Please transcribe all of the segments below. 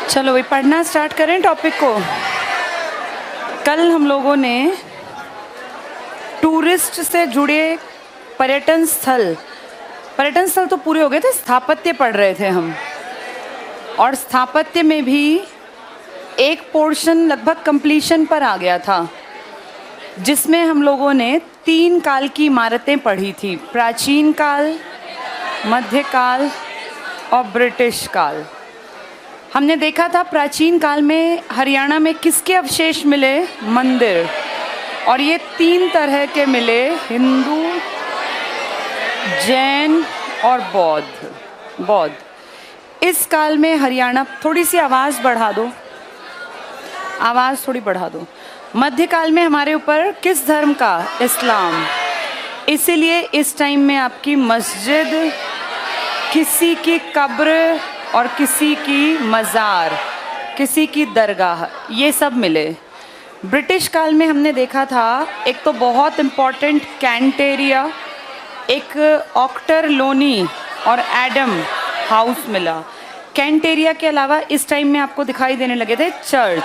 चलो भाई पढ़ना स्टार्ट करें टॉपिक को। कल हम लोगों ने टूरिस्ट से जुड़े पर्यटन स्थल तो पूरे हो गए थे, स्थापत्य पढ़ रहे थे हम। और स्थापत्य में भी एक पोर्शन लगभग कंप्लीशन पर आ गया था, जिसमें हम लोगों ने 3 काल की इमारतें पढ़ी थी, प्राचीन काल, मध्यकाल और ब्रिटिश काल। हमने देखा था प्राचीन काल में हरियाणा में किसके अवशेष मिले? मंदिर। और ये 3 तरह के मिले, हिंदू, जैन और बौद्ध। इस काल में हरियाणा, थोड़ी सी आवाज़ बढ़ा दो, आवाज़ थोड़ी बढ़ा दो। मध्यकाल में हमारे ऊपर किस धर्म का? इस्लाम। इसीलिए इस टाइम में आपकी मस्जिद, किसी की कब्र और किसी की मज़ार, किसी की दरगाह, ये सब मिले। ब्रिटिश काल में हमने देखा था एक तो बहुत इम्पॉर्टेंट कैंटेरिया, एक ऑक्टरलोनी और एडम हाउस मिला। कैंटेरिया के अलावा इस टाइम में आपको दिखाई देने लगे थे चर्च।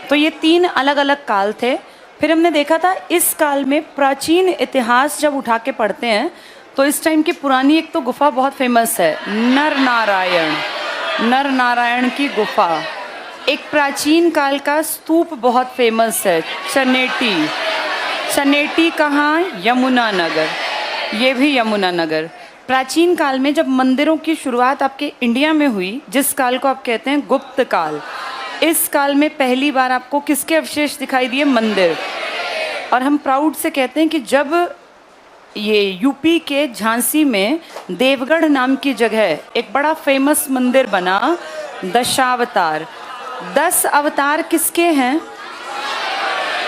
तो ये 3 अलग अलग काल थे। फिर हमने देखा था इस काल में प्राचीन इतिहास जब उठा के पढ़ते हैं तो इस टाइम की पुरानी एक तो गुफा बहुत फेमस है, नर नारायण की गुफा। एक प्राचीन काल का स्तूप बहुत फेमस है, चनेटी कहाँ? यमुनानगर, ये भी यमुनानगर। प्राचीन काल में जब मंदिरों की शुरुआत आपके इंडिया में हुई, जिस काल को आप कहते हैं गुप्त काल, इस काल में पहली बार आपको किसके अवशेष दिखाई दिए? मंदिर। और हम प्राउड से कहते हैं कि जब ये यूपी के झांसी में देवगढ़ नाम की जगह एक बड़ा फेमस मंदिर बना, दशावतार। 10 अवतार किसके हैं?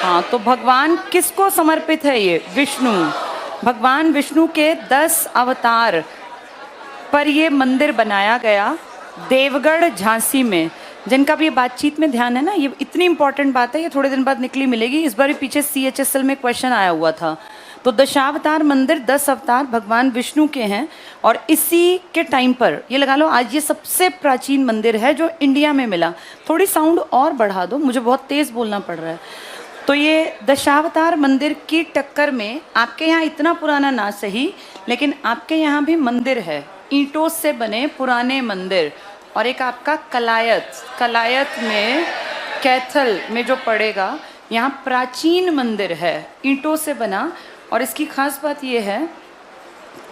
हाँ, तो भगवान किसको समर्पित है? ये विष्णु, भगवान विष्णु के 10 अवतार पर ये मंदिर बनाया गया देवगढ़ झांसी में। जिनका भी ये बातचीत में ध्यान है ना, ये इतनी इंपॉर्टेंट बात है, ये थोड़े दिन बाद निकली मिलेगी। इस बार भी पीछे CHSL में क्वेश्चन आया हुआ था। तो दशावतार मंदिर, 10 अवतार भगवान विष्णु के हैं। और इसी के टाइम पर ये लगा लो आज ये सबसे प्राचीन मंदिर है जो इंडिया में मिला। थोड़ी साउंड और बढ़ा दो, मुझे बहुत तेज़ बोलना पड़ रहा है। तो ये दशावतार मंदिर की टक्कर में आपके यहाँ इतना पुराना ना सही, लेकिन आपके यहाँ भी मंदिर है, ईंटों से बने पुराने मंदिर। और एक आपका कलायत में, कैथल में जो पड़ेगा, यहाँ प्राचीन मंदिर है, ईंटों से बना। और इसकी खास बात ये है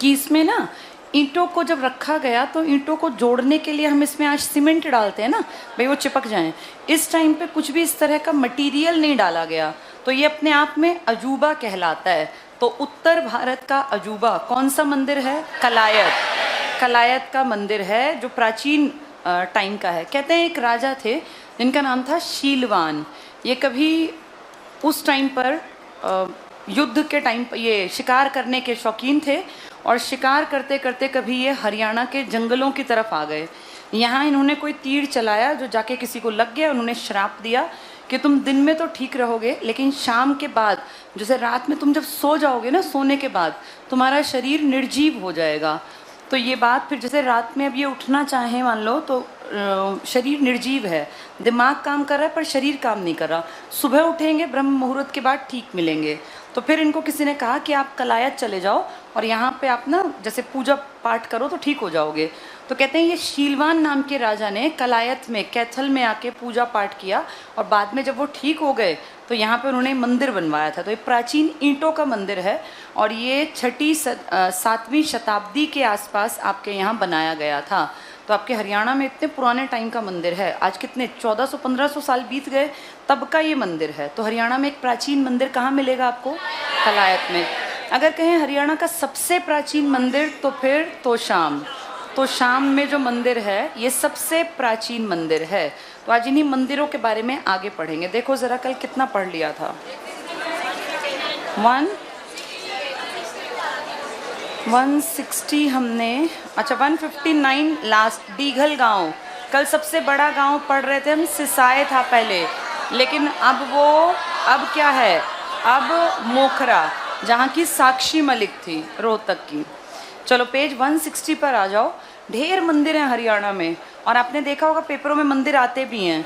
कि इसमें ना ईंटों को जब रखा गया तो ईंटों को जोड़ने के लिए हम इसमें आज सीमेंट डालते हैं ना, भाई वो चिपक जाएं। इस टाइम पे कुछ भी इस तरह का मटेरियल नहीं डाला गया, तो ये अपने आप में अजूबा कहलाता है। तो उत्तर भारत का अजूबा कौन सा मंदिर है? कलायत का मंदिर है, जो प्राचीन टाइम का है। कहते हैं एक राजा थे जिनका नाम था शीलवान। ये कभी उस टाइम पर युद्ध के टाइम पर ये शिकार करने के शौकीन थे, और शिकार करते करते कभी ये हरियाणा के जंगलों की तरफ आ गए। यहाँ इन्होंने कोई तीर चलाया जो जाके किसी को लग गया। उन्होंने श्राप दिया कि तुम दिन में तो ठीक रहोगे, लेकिन शाम के बाद, जैसे रात में तुम जब सो जाओगे ना, सोने के बाद तुम्हारा शरीर निर्जीव हो जाएगा। तो ये बात फिर जैसे रात में अब ये उठना चाहे मान लो तो शरीर निर्जीव है, दिमाग काम कर रहा है पर शरीर काम नहीं कर रहा। सुबह उठेंगे ब्रह्म मुहूर्त के बाद ठीक मिलेंगे। तो फिर इनको किसी ने कहा कि आप कलायत चले जाओ और यहाँ पे आप ना जैसे पूजा पाठ करो तो ठीक हो जाओगे। तो कहते हैं ये शीलवान नाम के राजा ने कलायत में, कैथल में आके पूजा पाठ किया, और बाद में जब वो ठीक हो गए तो यहाँ पे उन्होंने मंदिर बनवाया था। तो ये प्राचीन ईंटों का मंदिर है, और ये 6वीं शताब्दी के आसपास आपके यहाँ बनाया गया था। तो आपके हरियाणा में इतने पुराने टाइम का मंदिर है, आज कितने 1400-1500 साल बीत गए, तब का ये मंदिर है। तो हरियाणा में एक प्राचीन मंदिर कहाँ मिलेगा आपको? कलायत में। अगर कहें हरियाणा का सबसे प्राचीन मंदिर, तो फिर तोशाम में जो मंदिर है ये सबसे प्राचीन मंदिर है। तो आज इन्हीं मंदिरों के बारे में आगे पढ़ेंगे। देखो ज़रा कल कितना पढ़ लिया था, 160 हमने, अच्छा 159 लास्ट। डीघल गांव, कल सबसे बड़ा गांव पढ़ रहे थे हम, सिसाए था पहले, लेकिन अब क्या है? अब मोखरा, जहाँ की साक्षी मलिक थी, रोहतक की। चलो पेज 160 पर आ जाओ। ढेर मंदिर हैं हरियाणा में, और आपने देखा होगा पेपरों में मंदिर आते भी हैं।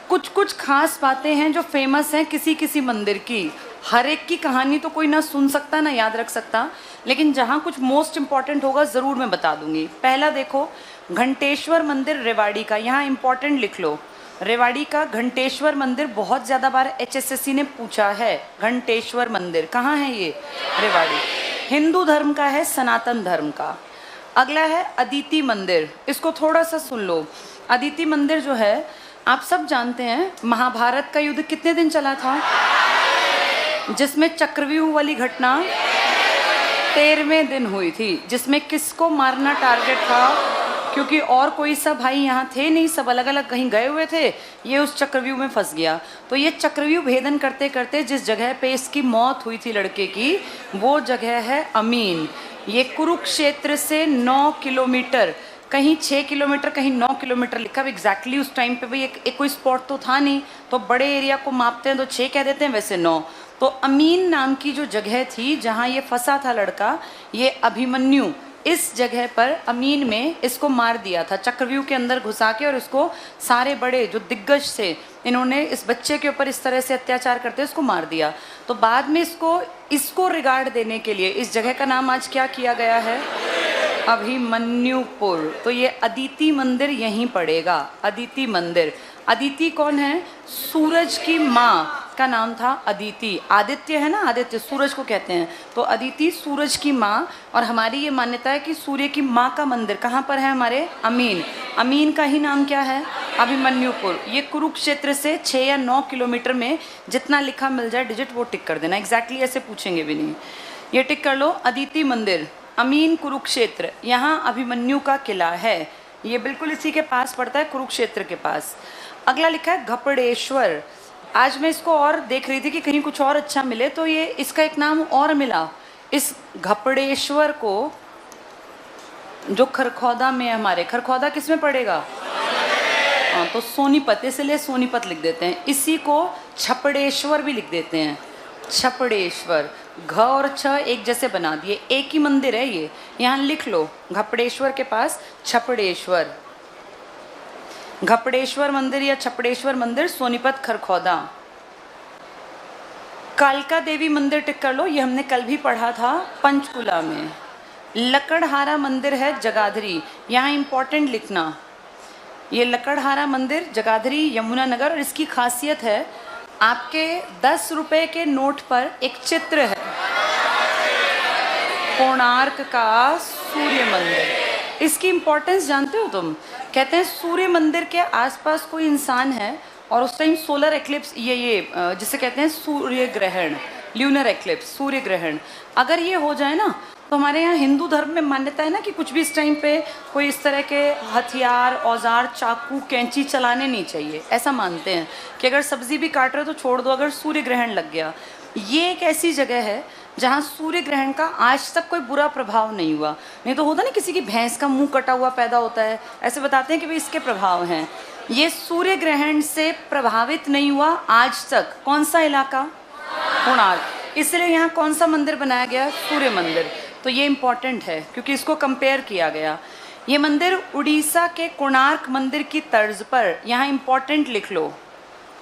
कुछ कुछ खास बातें हैं जो फेमस हैं किसी किसी मंदिर की। हर एक की कहानी तो कोई ना सुन सकता ना याद रख सकता, लेकिन जहाँ कुछ मोस्ट इम्पॉर्टेंट होगा ज़रूर मैं बता दूंगी। पहला देखो, घंटेश्वर मंदिर रेवाड़ी का, यहाँ इम्पॉर्टेंट लिख लो। रेवाड़ी का घंटेश्वर मंदिर बहुत ज़्यादा बार HSSC ने पूछा है। घंटेश्वर मंदिर कहाँ है ये? रेवाड़ी। हिंदू धर्म का है, सनातन धर्म का। अगला है अदिति मंदिर, इसको थोड़ा सा सुन लो। अदिति मंदिर जो है, आप सब जानते हैं महाभारत का युद्ध कितने दिन चला था, जिसमें चक्रव्यूह वाली घटना 13वें दिन हुई थी, जिसमें किसको मारना टारगेट था, क्योंकि और कोई सा भाई यहाँ थे नहीं, सब अलग अलग कहीं गए हुए थे, ये उस चक्रव्यूह में फंस गया। तो ये चक्रव्यूह भेदन करते करते जिस जगह पे इसकी मौत हुई थी लड़के की, वो जगह है अमीन। ये कुरुक्षेत्र से 9 किलोमीटर, कहीं 6 किलोमीटर कहीं 9 किलोमीटर लिखा। एग्जैक्टली उस टाइम पे भाई एक कोई स्पॉट तो था नहीं, तो बड़े एरिया को मापते हैं तो 6 कह देते हैं, वैसे 9। तो अमीन नाम की जो जगह थी जहाँ ये फंसा था लड़का, ये अभिमन्यु, इस जगह पर अमीन में इसको मार दिया था, चक्रव्यूह के अंदर घुसा के। और इसको सारे बड़े जो दिग्गज थे, इन्होंने इस बच्चे के ऊपर इस तरह से अत्याचार करते इसको मार दिया। तो बाद में इसको रिगार्ड देने के लिए इस जगह का नाम आज क्या किया गया है? अभिमन्युपुर। तो ये अदिति मंदिर यहीं पड़ेगा, अदिति मंदिर। अदिति कौन है? सूरज की माँ का नाम था अदिति। आदित्य है ना, आदित्य सूरज को कहते हैं, तो अदिति सूरज की माँ। और हमारी ये मान्यता है कि सूर्य की माँ का मंदिर कहाँ पर है? हमारे अमीन। अमीन का ही नाम क्या है? अभिमन्युपुर। ये कुरुक्षेत्र से 6 या 9 किलोमीटर में, जितना लिखा मिल जाए डिजिट वो टिक कर देना, एग्जैक्टली ऐसे पूछेंगे भी नहीं। ये टिक कर लो, अदिति मंदिर, अमीन, कुरुक्षेत्र। यहाँ अभिमन्यु का किला है, ये बिल्कुल इसी के पास पड़ता है, कुरुक्षेत्र के पास। अगला लिखा है घपड़ेश्वर। आज मैं इसको और देख रही थी कि कहीं कुछ और अच्छा मिले, तो ये इसका एक नाम और मिला। इस घपड़ेश्वर को जो खरखौदा में, हमारे खरखौदा किस में पड़ेगा? हाँ, तो सोनीपत, इसलिए सोनीपत लिख देते हैं। इसी को छपड़ेश्वर भी लिख देते हैं, छपड़ेश्वर। घ और छ एक जैसे बना दिए, एक ही मंदिर है ये। यहाँ लिख लो, घपड़ेश्वर के पास छपड़ेश्वर। घपड़ेश्वर मंदिर या छपड़ेश्वर मंदिर, सोनीपत, खरखौदा। कालका देवी मंदिर टिक कर लो, ये हमने कल भी पढ़ा था, पंचकुला में। लकड़हारा मंदिर है जगाधरी, यहाँ इंपॉर्टेंट लिखना, ये लकड़हारा मंदिर जगाधरी, यमुनानगर। और इसकी खासियत है, आपके 10 रुपए के नोट पर एक चित्र है कोणार्क का सूर्य मंदिर। इसकी इंपॉर्टेंस जानते हो तुम? कहते हैं सूर्य मंदिर के आसपास कोई इंसान है और उस टाइम सोलर एक्लिप्स, ये जिसे कहते हैं सूर्य ग्रहण, ल्यूनर एक्लिप्स, सूर्य ग्रहण, अगर ये हो जाए ना, तो हमारे यहाँ हिंदू धर्म में मान्यता है ना कि कुछ भी इस टाइम पे कोई इस तरह के हथियार, औजार, चाकू, कैंची चलाने नहीं चाहिए। ऐसा मानते हैं कि अगर सब्जी भी काट रहे हो तो छोड़ दो अगर सूर्य ग्रहण लग गया। ये एक ऐसी जगह है जहाँ सूर्य ग्रहण का आज तक कोई बुरा प्रभाव नहीं हुआ। नहीं तो होता ना किसी की भैंस का मुंह कटा हुआ पैदा होता है, ऐसे बताते हैं कि भाई इसके प्रभाव हैं। ये सूर्य ग्रहण से प्रभावित नहीं हुआ आज तक। कौन सा इलाका? कोणार्क। इसलिए यहाँ कौन सा मंदिर बनाया गया? सूर्य मंदिर। तो ये इम्पॉर्टेंट है क्योंकि इसको कंपेयर किया गया। ये मंदिर उड़ीसा के कोणार्क मंदिर की तर्ज पर, यहाँ इम्पॉर्टेंट लिख लो,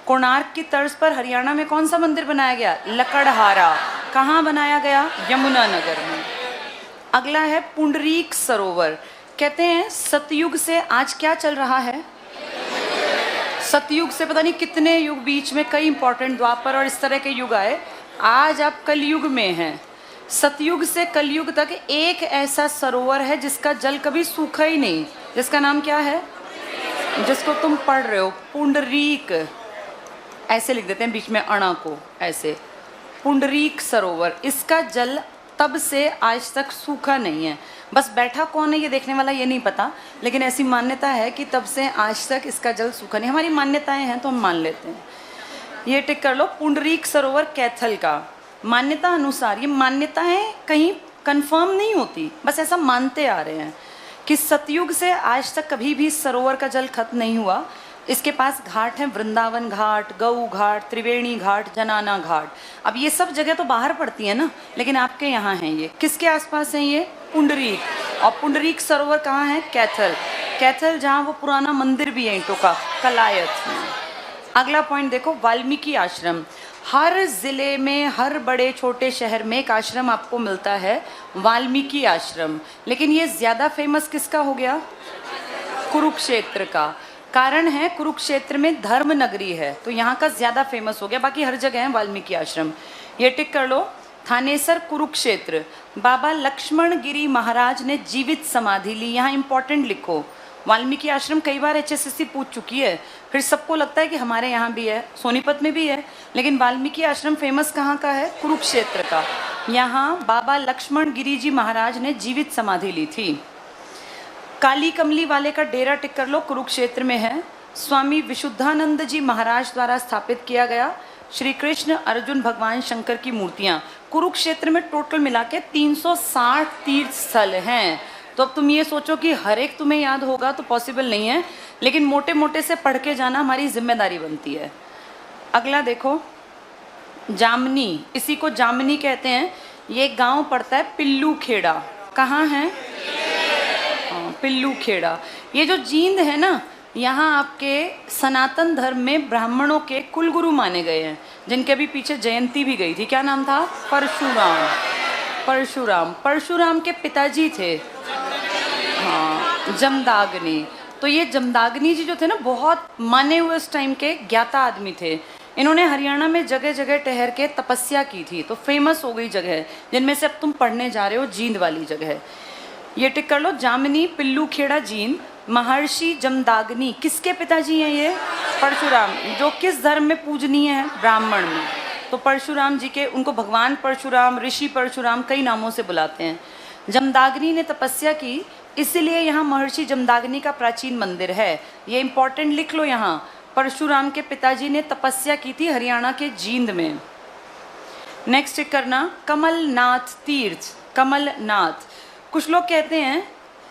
कोणार्क की तर्ज पर हरियाणा में कौन सा मंदिर बनाया गया? लकड़हारा। कहाँ बनाया गया? यमुनानगर में। अगला है पुंडरीक सरोवर। कहते हैं सतयुग से आज क्या चल रहा है? सतयुग से पता नहीं कितने युग बीच में, कई इंपॉर्टेंट द्वापर और इस तरह के युग आए। आज आप कलयुग में हैं। सतयुग से कलयुग तक एक ऐसा सरोवर है जिसका जल कभी सूखा ही नहीं, जिसका नाम क्या है? जिसको तुम पढ़ रहे हो, पुंडरीक। ऐसे लिख देते हैं बीच में अणा को, ऐसे, पुंडरीक सरोवर। इसका जल तब से आज तक सूखा नहीं है। बस बैठा कौन है ये देखने वाला ये नहीं पता, लेकिन ऐसी मान्यता है कि तब से आज तक इसका जल सूखा नहीं। हमारी मान्यताएं हैं तो हम मान लेते हैं। ये टिक कर लो, पुंडरीक सरोवर कैथल का। मान्यता अनुसार, ये मान्यताएं कहीं कंफर्म नहीं होती, बस ऐसा मानते आ रहे हैं कि सतयुग से आज तक कभी भी सरोवर का जल खत्म नहीं हुआ। इसके पास घाट हैं, वृंदावन घाट, गऊ घाट, त्रिवेणी घाट, जनाना घाट। अब ये सब जगह तो बाहर पड़ती है ना, लेकिन आपके यहाँ हैं। ये किसके आसपास हैं? ये पुंडरीक। और पुंडरीक सरोवर कहाँ है? कैथल। कैथल जहाँ वो पुराना मंदिर भी है ईंटों का, कलायत में। अगला पॉइंट देखो, वाल्मीकि आश्रम। हर जिले में, हर बड़े छोटे शहर में एक आश्रम आपको मिलता है, वाल्मीकि आश्रम। लेकिन ये ज्यादा फेमस किसका हो गया? कुरुक्षेत्र का। कारण है कुरुक्षेत्र में धर्म नगरी है, तो यहाँ का ज्यादा फेमस हो गया। बाकी हर जगह है वाल्मीकि आश्रम। ये टिक कर लो। थानेसर कुरुक्षेत्र, बाबा लक्ष्मण गिरी महाराज ने जीवित समाधि ली। यहाँ इंपॉर्टेंट लिखो, वाल्मीकि आश्रम कई बार HSSC पूछ चुकी है, फिर सबको लगता है कि हमारे यहाँ भी है, सोनीपत में भी है, लेकिन वाल्मीकि आश्रम फेमस कहाँ का है? कुरुक्षेत्र का। यहाँ बाबा लक्ष्मण गिरी जी महाराज ने जीवित समाधि ली थी। काली कमली वाले का डेरा टिक कर लो, कुरुक्षेत्र में है। स्वामी विशुद्धानंद जी महाराज द्वारा स्थापित किया गया। श्री कृष्ण, अर्जुन, भगवान शंकर की मूर्तियां। कुरुक्षेत्र में टोटल मिला के 360 तीर्थ स्थल हैं। तो अब तुम ये सोचो कि हर एक तुम्हें याद होगा तो पॉसिबल नहीं है, लेकिन मोटे मोटे से पढ़ के जाना हमारी जिम्मेदारी बनती है। अगला देखो, जामनी, इसी को जामनी कहते हैं। ये गांव पड़ता है पिल्लू खेड़ा। कहाँ है? पिल्लू खेड़ा। ये जो जींद है ना, यहाँ आपके सनातन धर्म में ब्राह्मणों के कुलगुरु माने गए हैं, जिनके अभी पीछे जयंती भी गई थी। क्या नाम था? परशुराम। परशुराम, परशुराम के पिताजी थे, हाँ, जमदाग्नि। तो ये जमदाग्नि जी जो थे ना, बहुत माने हुए उस टाइम के ज्ञाता आदमी थे। इन्होंने हरियाणा में जगह जगह ठहर के तपस्या की थी, तो फेमस हो गई जगह, जिनमें से अब तुम पढ़ने जा रहे हो, जींद वाली जगह। ये टिक कर लो, जामनी, पिल्लू खेड़ा, जींद। महर्षि जमदाग्नि किसके पिताजी हैं? ये परशुराम। जो किस धर्म में पूजनीय है? ब्राह्मण में। तो परशुराम जी के, उनको भगवान परशुराम, ऋषि परशुराम कई नामों से बुलाते हैं। जमदाग्नि ने तपस्या की, इसलिए यहाँ महर्षि जमदाग्नि का प्राचीन मंदिर है। ये इंपॉर्टेंट लिख लो यहाँ, परशुराम के पिताजी ने तपस्या की थी हरियाणा के जींद में। नेक्स्ट टिक करना, कमलनाथ तीर्थ। कमलनाथ, कुछ लोग कहते हैं,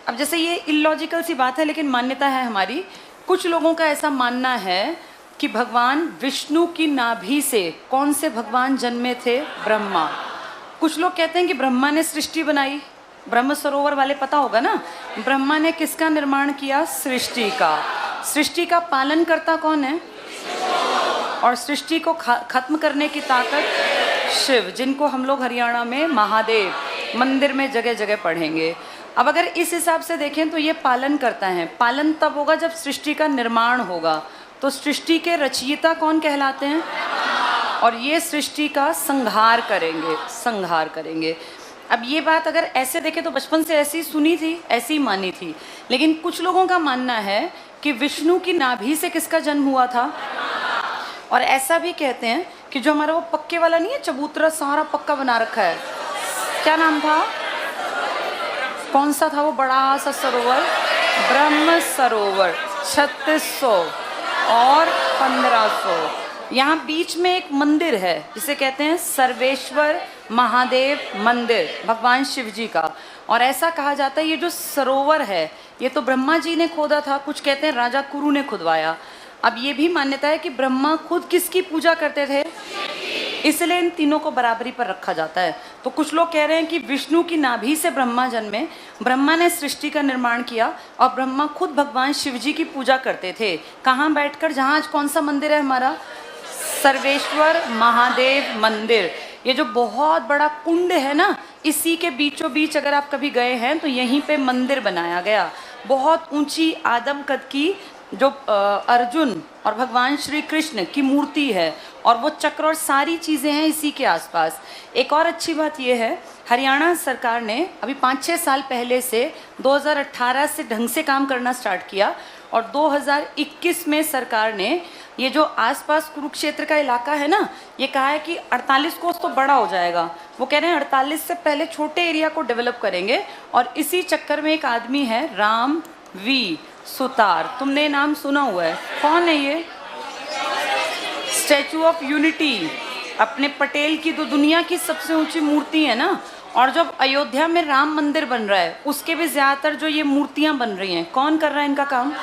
अब जैसे ये इलॉजिकल सी बात है लेकिन मान्यता है हमारी, कुछ लोगों का ऐसा मानना है कि भगवान विष्णु की नाभि से कौन से भगवान जन्मे थे? ब्रह्मा। कुछ लोग कहते हैं कि ब्रह्मा ने सृष्टि बनाई। ब्रह्म सरोवर वाले पता होगा ना, ब्रह्मा ने किसका निर्माण किया? सृष्टि का। सृष्टि का पालन करता कौन है? और सृष्टि को खत्म करने की ताकत शिव, जिनको हम लोग हरियाणा में महादेव मंदिर में जगह जगह पढ़ेंगे। अब अगर इस हिसाब से देखें तो ये पालन करता है। पालन तब होगा जब सृष्टि का निर्माण होगा, तो सृष्टि के रचयिता कौन कहलाते हैं? और ये सृष्टि का संहार करेंगे, संहार करेंगे। अब ये बात अगर ऐसे देखें तो बचपन से ऐसी सुनी थी, ऐसी मानी थी, लेकिन कुछ लोगों का मानना है कि विष्णु की नाभि से किसका जन्म हुआ था? और ऐसा भी कहते हैं कि जो हमारा वो पक्के वाला नहीं है, चबूतरा सारा पक्का बना रखा है, क्या नाम था? कौन सा था वो बड़ा सा सरोवर? ब्रह्म सरोवर। 3600 और 1500। यहाँ बीच में एक मंदिर है जिसे कहते हैं सर्वेश्वर महादेव मंदिर, भगवान शिव जी का। और ऐसा कहा जाता है ये जो सरोवर है ये तो ब्रह्मा जी ने खोदा था, कुछ कहते हैं राजा कुरु ने खुदवाया। अब ये भी मान्यता है कि ब्रह्मा खुद किसकी पूजा करते थे, इसलिए इन तीनों को बराबरी पर रखा जाता है। तो कुछ लोग कह रहे हैं कि विष्णु की नाभि से ब्रह्मा जन्मे, ब्रह्मा ने सृष्टि का निर्माण किया और ब्रह्मा खुद भगवान शिव जी की पूजा करते थे। कहाँ बैठकर? जहाँ आज कौन सा मंदिर है हमारा? सर्वेश्वर महादेव मंदिर। ये जो बहुत बड़ा कुंड है ना, इसी के बीचों बीच अगर आप कभी गए हैं तो यहीं पे मंदिर बनाया गया। बहुत ऊंची आदम कद की जो अर्जुन और भगवान श्री कृष्ण की मूर्ति है, और वो चक्र और सारी चीज़ें हैं इसी के आसपास। एक और अच्छी बात ये है, हरियाणा सरकार ने अभी 5-6 साल पहले से 2018 से ढंग से काम करना स्टार्ट किया, और 2021 में सरकार ने ये जो आसपास कुरुक्षेत्र का इलाका है ना, ये कहा है कि 48 कोस तो बड़ा हो जाएगा। वो कह रहे हैं 48 से पहले छोटे एरिया को डेवलप करेंगे। और इसी चक्कर में एक आदमी है राम वी सुतार, तुमने नाम सुना हुआ है, कौन है ये? स्टैचू ऑफ यूनिटी, अपने पटेल की तो दुनिया की सबसे ऊंची मूर्ति है ना। और जब अयोध्या में राम मंदिर बन रहा है उसके भी ज्यादातर जो ये मूर्तियां बन रही हैं, कौन कर रहा है इनका काम?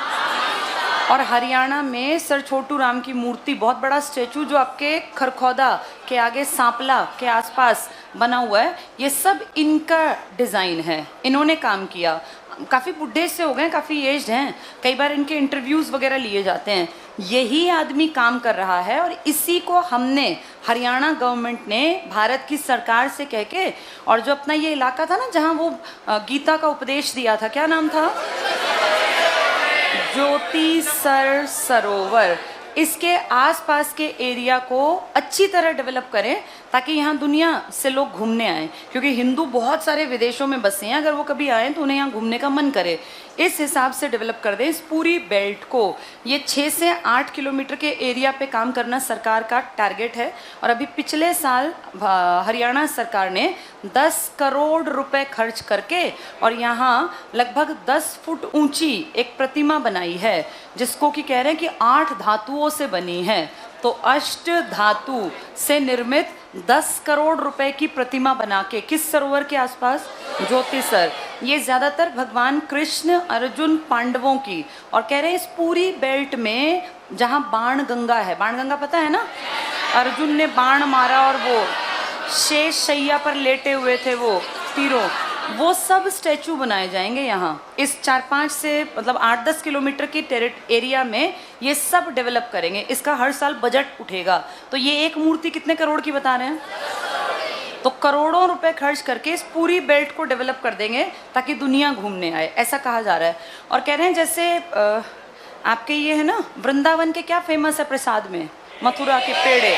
और हरियाणा में सर छोटू राम की मूर्ति, बहुत बड़ा स्टैचू जो आपके खरखौदा के आगे सांपला के आसपास बना हुआ है, ये सब इनका डिज़ाइन है, इन्होंने काम किया। काफ़ी बुढ़े से हो गए, काफ़ी एज्ड हैं, कई बार इनके इंटरव्यूज़ वगैरह लिए जाते हैं। यही आदमी काम कर रहा है और इसी को हमने हरियाणा गवर्नमेंट ने भारत की सरकार से कह के, और जो अपना ये इलाका था ना जहाँ वो गीता का उपदेश दिया था, क्या नाम था, ज्योति सर सरोवर, इसके आसपास के एरिया को अच्छी तरह डेवलप करें ताकि यहाँ दुनिया से लोग घूमने आएँ, क्योंकि हिंदू बहुत सारे विदेशों में बसे हैं, अगर वो कभी आएँ तो उन्हें यहाँ घूमने का मन करे। इस हिसाब से डेवलप कर दें इस पूरी बेल्ट को। ये 6 से 8 किलोमीटर के एरिया पे काम करना सरकार का टारगेट है। और अभी पिछले साल हरियाणा सरकार ने 10 करोड़ रुपए खर्च करके और यहाँ लगभग 10 फुट ऊंची एक प्रतिमा बनाई है, जिसको कि कह रहे हैं कि 8 धातुओं से बनी है। तो अष्ट धातु से निर्मित 10 करोड़ रुपए की प्रतिमा बना के किस सरोवर के आसपास, ज्योतिसर, ये ज़्यादातर भगवान कृष्ण अर्जुन पांडवों की, और कह रहे हैं इस पूरी बेल्ट में जहाँ बाण गंगा है, बाण गंगा पता है ना, अर्जुन ने बाण मारा और वो शेष शैया पर लेटे हुए थे वो तीरों, वो सब स्टैचू बनाए जाएंगे यहाँ इस 4-5 से मतलब 8-10 किलोमीटर की एरिया में। ये सब डेवलप करेंगे, इसका हर साल बजट उठेगा। तो ये एक मूर्ति कितने करोड़ की बता रहे हैं, तो करोड़ों रुपए खर्च करके इस पूरी बेल्ट को डेवलप कर देंगे ताकि दुनिया घूमने आए, ऐसा कहा जा रहा है। और कह रहे हैं जैसे आपके ये है ना वृंदावन के क्या फेमस है प्रसाद में, मथुरा के पेड़े,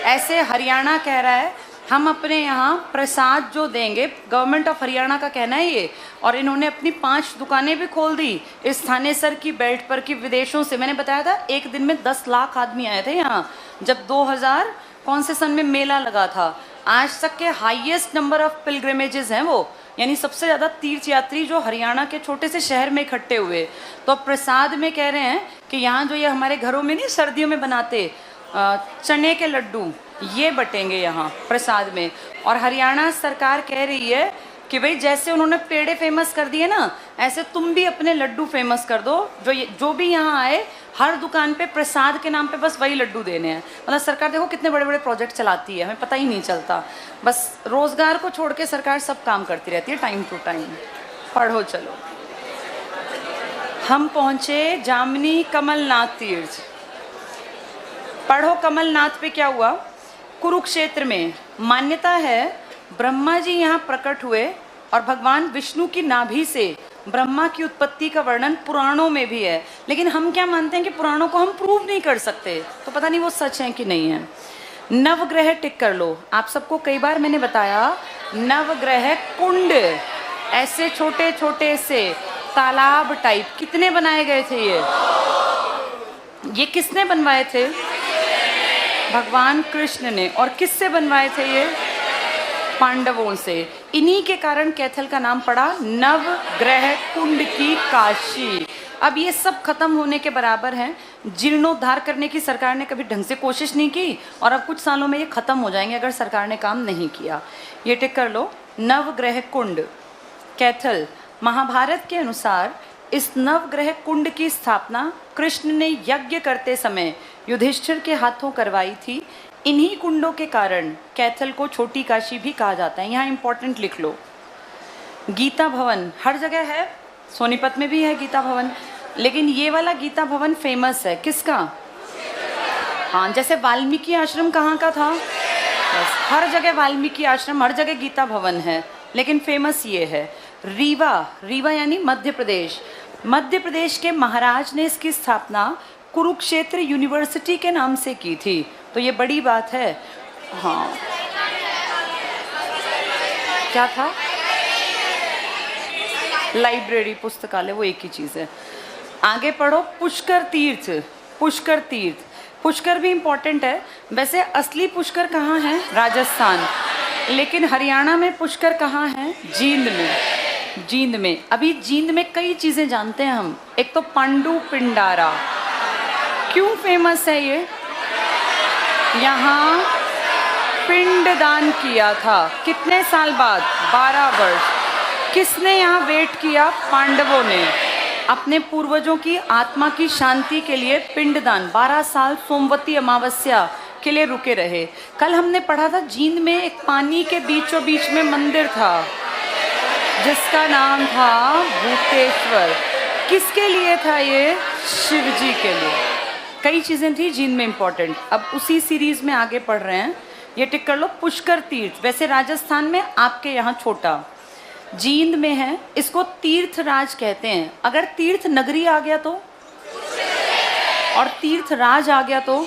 ऐसे हरियाणा कह रहा है हम अपने यहाँ प्रसाद जो देंगे, गवर्नमेंट ऑफ हरियाणा का कहना है ये, और इन्होंने अपनी 5 दुकानें भी खोल दी इस थानेसर की बेल्ट पर कि विदेशों से, मैंने बताया था एक दिन में 10 लाख आदमी आए थे यहाँ, जब 2000 कौन से सन में मेला लगा था। आज तक के हाईएस्ट नंबर ऑफ पिलग्रिमेजेस हैं वो, यानी सबसे ज़्यादा तीर्थ यात्री जो हरियाणा के छोटे से शहर में इकट्ठे हुए। तो प्रसाद में कह रहे हैं कि यहाँ जो ये हमारे घरों में नहीं सर्दियों में बनाते चने के लड्डू, ये बटेंगे यहाँ प्रसाद में। और हरियाणा सरकार कह रही है कि भाई जैसे उन्होंने पेड़े फेमस कर दिए ना, ऐसे तुम भी अपने लड्डू फेमस कर दो। जो भी यहाँ आए हर दुकान पे प्रसाद के नाम पे बस वही लड्डू देने हैं। मतलब सरकार देखो कितने बड़े बड़े प्रोजेक्ट चलाती है, हमें पता ही नहीं चलता, बस रोजगार को छोड़ के सरकार सब काम करती रहती है टाइम टू टाइम। पढ़ो चलो। हम पहुँचे जामनी कमलनाथ तीर्थ। पढ़ो कमलनाथ पे क्या हुआ। कुरुक्षेत्र में मान्यता है ब्रह्मा जी यहाँ प्रकट हुए और भगवान विष्णु की नाभि से ब्रह्मा की उत्पत्ति का वर्णन पुराणों में भी है, लेकिन हम क्या मानते हैं कि पुराणों को हम प्रूव नहीं कर सकते, तो पता नहीं वो सच है कि नहीं है। नवग्रह टिक कर लो। आप सबको कई बार मैंने बताया नवग्रह कुंड, ऐसे छोटे छोटे से तालाब टाइप कितने बनाए गए थे। ये किसने बनवाए थे, भगवान कृष्ण ने। और किससे बनवाए थे ये, पांडवों से। इन्हीं के कारण कैथल का नाम पड़ा नवग्रह कुंड की काशी। अब ये सब खत्म होने के बराबर हैं। जीर्णोद्धार करने की सरकार ने कभी ढंग से कोशिश नहीं की और अब कुछ सालों में ये खत्म हो जाएंगे अगर सरकार ने काम नहीं किया। ये टिक कर लो। नवग्रह कुंड कैथल। महाभारत के अनुसार इस नवग्रह कुंड की स्थापना कृष्ण ने यज्ञ करते समय युधिष्ठिर के हाथों करवाई थी। इन्हीं कुंडों के कारण कैथल को छोटी काशी भी कहा जाता है। यहाँ इंपॉर्टेंट लिख लो। गीता भवन हर जगह है, सोनीपत में भी है गीता भवन, लेकिन ये वाला गीता भवन फेमस है। किसका, हाँ, जैसे वाल्मीकि आश्रम कहाँ का था, बस हर जगह वाल्मीकि आश्रम, हर जगह गीता भवन है, लेकिन फेमस ये है। रीवा, रीवा यानी मध्य प्रदेश। मध्य प्रदेश के महाराज ने इसकी स्थापना कुरुक्षेत्र यूनिवर्सिटी के नाम से की थी, तो ये बड़ी बात है। हाँ, क्या था, लाइब्रेरी, पुस्तकालय, वो एक ही चीज़ है। आगे पढ़ो। पुष्कर तीर्थ। पुष्कर तीर्थ, पुष्कर भी इम्पोर्टेंट है। वैसे असली पुष्कर कहाँ है, राजस्थान, लेकिन हरियाणा में पुष्कर कहाँ है, जींद में। जींद में, अभी जींद में कई चीज़ें जानते हैं हम। एक तो पांडु पिंडारा, क्यों फेमस है ये, यहाँ पिंडदान किया था। कितने साल बाद, 12 वर्ष। किसने यहाँ वेट किया, पांडवों ने। अपने पूर्वजों की आत्मा की शांति के लिए पिंडदान 12 साल सोमवती अमावस्या के लिए रुके रहे। कल हमने पढ़ा था जींद में एक पानी के बीचों बीच में मंदिर था, जिसका नाम था भूतेश्वर। किसके लिए था ये? शिव जी के लिए। कई चीज़ें थी जींद में इम्पोर्टेंट। अब उसी सीरीज में आगे पढ़ रहे हैं। ये टिक कर लो, पुष्कर तीर्थ। वैसे राजस्थान में, आपके यहाँ छोटा, जींद में है। इसको तीर्थराज कहते हैं। अगर तीर्थ नगरी आ गया तो, और तीर्थराज आ गया तो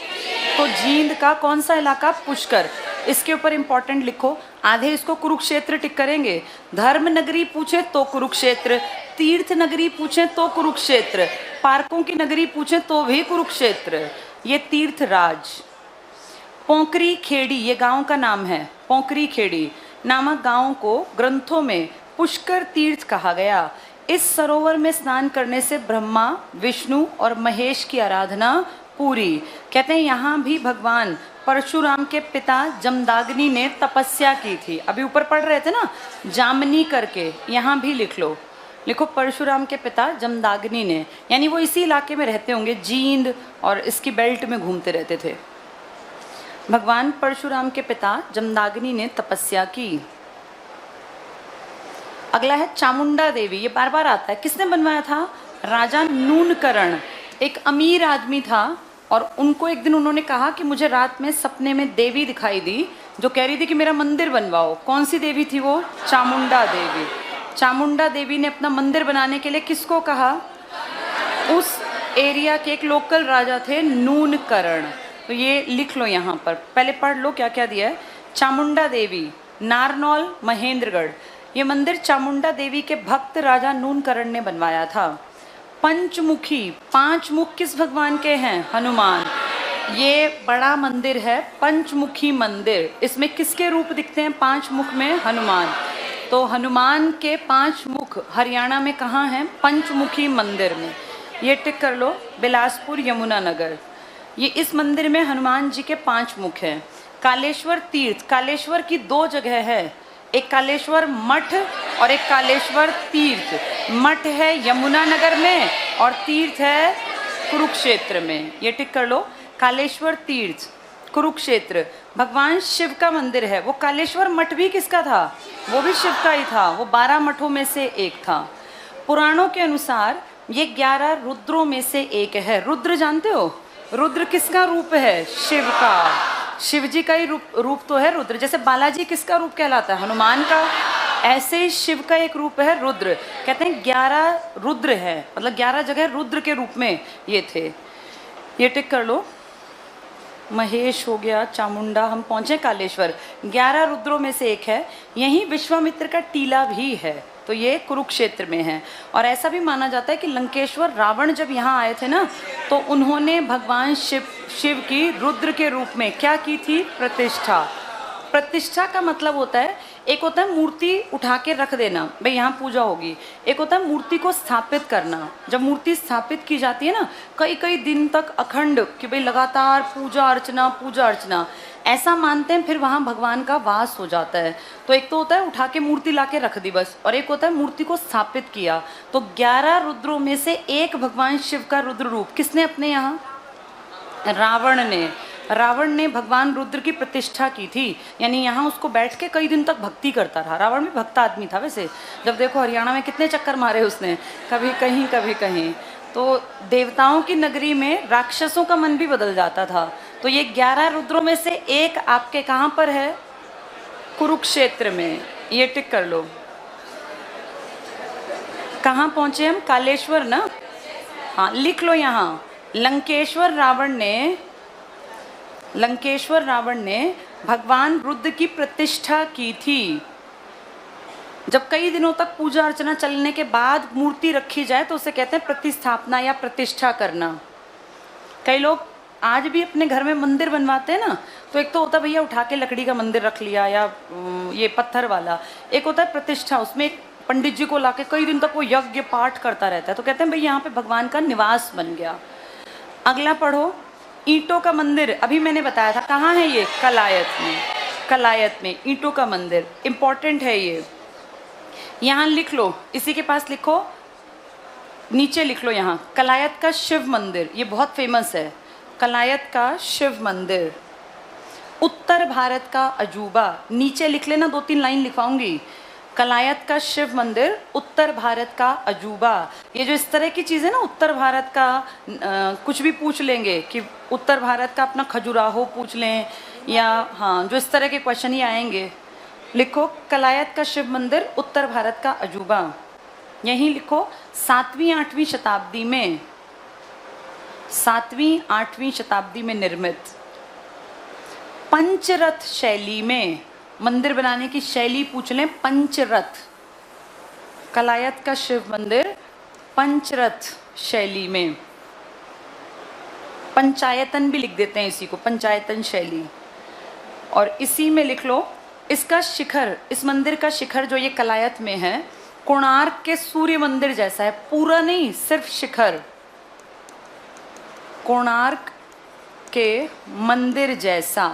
जींद का कौन सा इलाका? पुष्कर। इसके ऊपर इंपॉर्टेंट लिखो। आधे इसको कुरुक्षेत्र टिक करेंगे। धर्म नगरी पूछे तो कुरुक्षेत्र, तीर्थ नगरी पूछे तो कुरुक्षेत्र, पार्कों की नगरी पूछे तो भी कुरुक्षेत्र। ये तीर्थराज। पोंकरी खेड़ी, ये गांव का नाम है। पोंकरी खेड़ी नामक गांव को ग्रंथों में पुष्कर तीर्थ कहा गया। इस सरोवर में स्नान करने से ब्रह्मा, विष्णु और महेश की आराधना पूरी। कहते हैं यहाँ भी भगवान परशुराम के पिता जमदाग्नि ने तपस्या की थी। अभी ऊपर पढ़ रहे थे ना, जामनी करके, यहाँ भी लिख लो। लिखो परशुराम के पिता जमदाग्नि ने, यानी वो इसी इलाके में रहते होंगे, जींद और इसकी बेल्ट में घूमते रहते थे। भगवान परशुराम के पिता जमदाग्नि ने तपस्या की। अगला है चामुंडा देवी। ये बार बार आता है। किसने बनवाया था? राजा नूनकरण। एक अमीर आदमी था और उनको एक दिन उन्होंने कहा कि मुझे रात में सपने में देवी दिखाई दी जो कह रही थी कि मेरा मंदिर बनवाओ। कौन सी देवी थी वो? चामुंडा देवी। चामुंडा देवी ने अपना मंदिर बनाने के लिए किसको कहा? उस एरिया के एक लोकल राजा थे, नूनकरण। तो ये लिख लो यहाँ पर, पहले पढ़ लो क्या क्या दिया है। चामुंडा देवी, नारनौल, महेंद्रगढ़। ये मंदिर चामुंडा देवी के भक्त राजा नूनकरण ने बनवाया था। पंचमुखी, 5 मुख किस भगवान के हैं? हनुमान। ये बड़ा मंदिर है, पंचमुखी मंदिर। इसमें किसके रूप दिखते हैं 5 मुख में? हनुमान। तो हनुमान के 5 मुख हरियाणा में कहाँ हैं? पंचमुखी मंदिर में। ये टिक कर लो, बिलासपुर, यमुनानगर। ये इस मंदिर में हनुमान जी के 5 मुख हैं। कालेश्वर तीर्थ, कालेश्वर की 2 जगह है, एक कालेश्वर मठ और एक कालेश्वर तीर्थ। मठ है यमुनानगर में और तीर्थ है कुरुक्षेत्र में। ये टिक कर लो, कालेश्वर तीर्थ, कुरुक्षेत्र। भगवान शिव का मंदिर है। वो कालेश्वर मठ भी किसका था? वो भी शिव का ही था। वो 12 मठों में से एक था। पुराणों के अनुसार ये 11 रुद्रों में से एक है। रुद्र जानते हो? रुद्र किसका रूप है? शिव का। शिव जी का ही रूप तो है रुद्र। जैसे बालाजी किसका रूप कहलाता है? हनुमान का। ऐसे ही शिव का एक रूप है रुद्र। कहते हैं 11 रुद्र है, मतलब 11 जगह रुद्र के रूप में ये थे। ये टिक कर लो। महेश हो गया, चामुंडा, हम पहुंचे कालेश्वर। 11 रुद्रों में से एक है। यहीं विश्वामित्र का टीला भी है। तो ये कुरुक्षेत्र में है। और ऐसा भी माना जाता है कि लंकेश्वर रावण जब यहाँ आए थे ना, तो उन्होंने भगवान शिव की रुद्र के रूप में क्या की थी? प्रतिष्ठा। प्रतिष्ठा का मतलब होता है, एक होता है मूर्ति उठा के रख देना, भाई यहाँ पूजा होगी। एक होता है मूर्ति को स्थापित करना। जब मूर्ति स्थापित की जाती है ना, कई कई दिन तक अखंड, कि भाई लगातार पूजा अर्चना पूजा अर्चना, ऐसा मानते हैं, फिर वहाँ भगवान का वास हो जाता है। तो एक तो होता है उठा के मूर्ति ला के रख दी बस, और एक होता है मूर्ति को स्थापित किया। तो 11 रुद्रों में से एक भगवान शिव का रुद्र रूप किसने अपने यहाँ? रावण ने भगवान रुद्र की प्रतिष्ठा की थी। यानी यहाँ उसको बैठ के कई दिन तक भक्ति करता रहा। रावण भी भक्त आदमी था वैसे। जब देखो हरियाणा में कितने चक्कर मारे उसने, कभी कहीं कभी कहीं। तो देवताओं की नगरी में राक्षसों का मन भी बदल जाता था। तो ये 11 रुद्रों में से एक आपके कहाँ पर है? कुरुक्षेत्र में। ये टिक कर लो। कहाँ पहुँचे हम? कालेश्वर ना? हाँ, लिख लो यहाँ। लंकेश्वर रावण ने भगवान रुद्र की प्रतिष्ठा की थी। जब कई दिनों तक पूजा अर्चना चलने के बाद मूर्ति रखी जाए तो उसे कहते हैं प्रतिस्थापना या प्रतिष्ठा करना। कई लोग आज भी अपने घर में मंदिर बनवाते हैं ना, तो एक तो होता है भैया उठा के लकड़ी का मंदिर रख लिया या ये पत्थर वाला। एक होता है प्रतिष्ठा, उसमें एक पंडित जी को लाके कई दिन तक वो यज्ञ पाठ करता रहता है। तो कहते हैं भाई यहाँ पे भगवान का निवास बन गया। अगला पढ़ो, ईंटों का मंदिर। अभी मैंने बताया था, कहाँ है ये? कलायत में ईंटों का मंदिर। इम्पॉर्टेंट है ये, यहाँ लिख लो, इसी के पास लिखो, नीचे लिख लो यहाँ, कलायत का शिव मंदिर। ये बहुत फेमस है, कलायत का शिव मंदिर। उत्तर भारत का अजूबा, नीचे लिख लेना, 2-3 लाइन लिखवाऊंगी। कलायत का शिव मंदिर, उत्तर भारत का अजूबा। ये जो इस तरह की चीज़ें ना, उत्तर भारत का कुछ भी पूछ लेंगे कि उत्तर भारत का अपना खजुराहो पूछ लें, या हाँ जो इस तरह के क्वेश्चन ही आएंगे। लिखो कलायत का शिव मंदिर, उत्तर भारत का अजूबा। यहीं लिखो 7वीं-8वीं शताब्दी में, 7वीं-8वीं शताब्दी में निर्मित, पंचरथ शैली में मंदिर बनाने की शैली पूछ लें, पंचरथ। कलायत का शिव मंदिर पंचरथ शैली में, पंचायतन भी लिख देते हैं इसी को, पंचायतन शैली। और इसी में लिख लो इसका शिखर, इस मंदिर का शिखर जो ये कलायत में है, कोणार्क के सूर्य मंदिर जैसा है, पूरा नहीं सिर्फ शिखर, कोणार्क के मंदिर जैसा।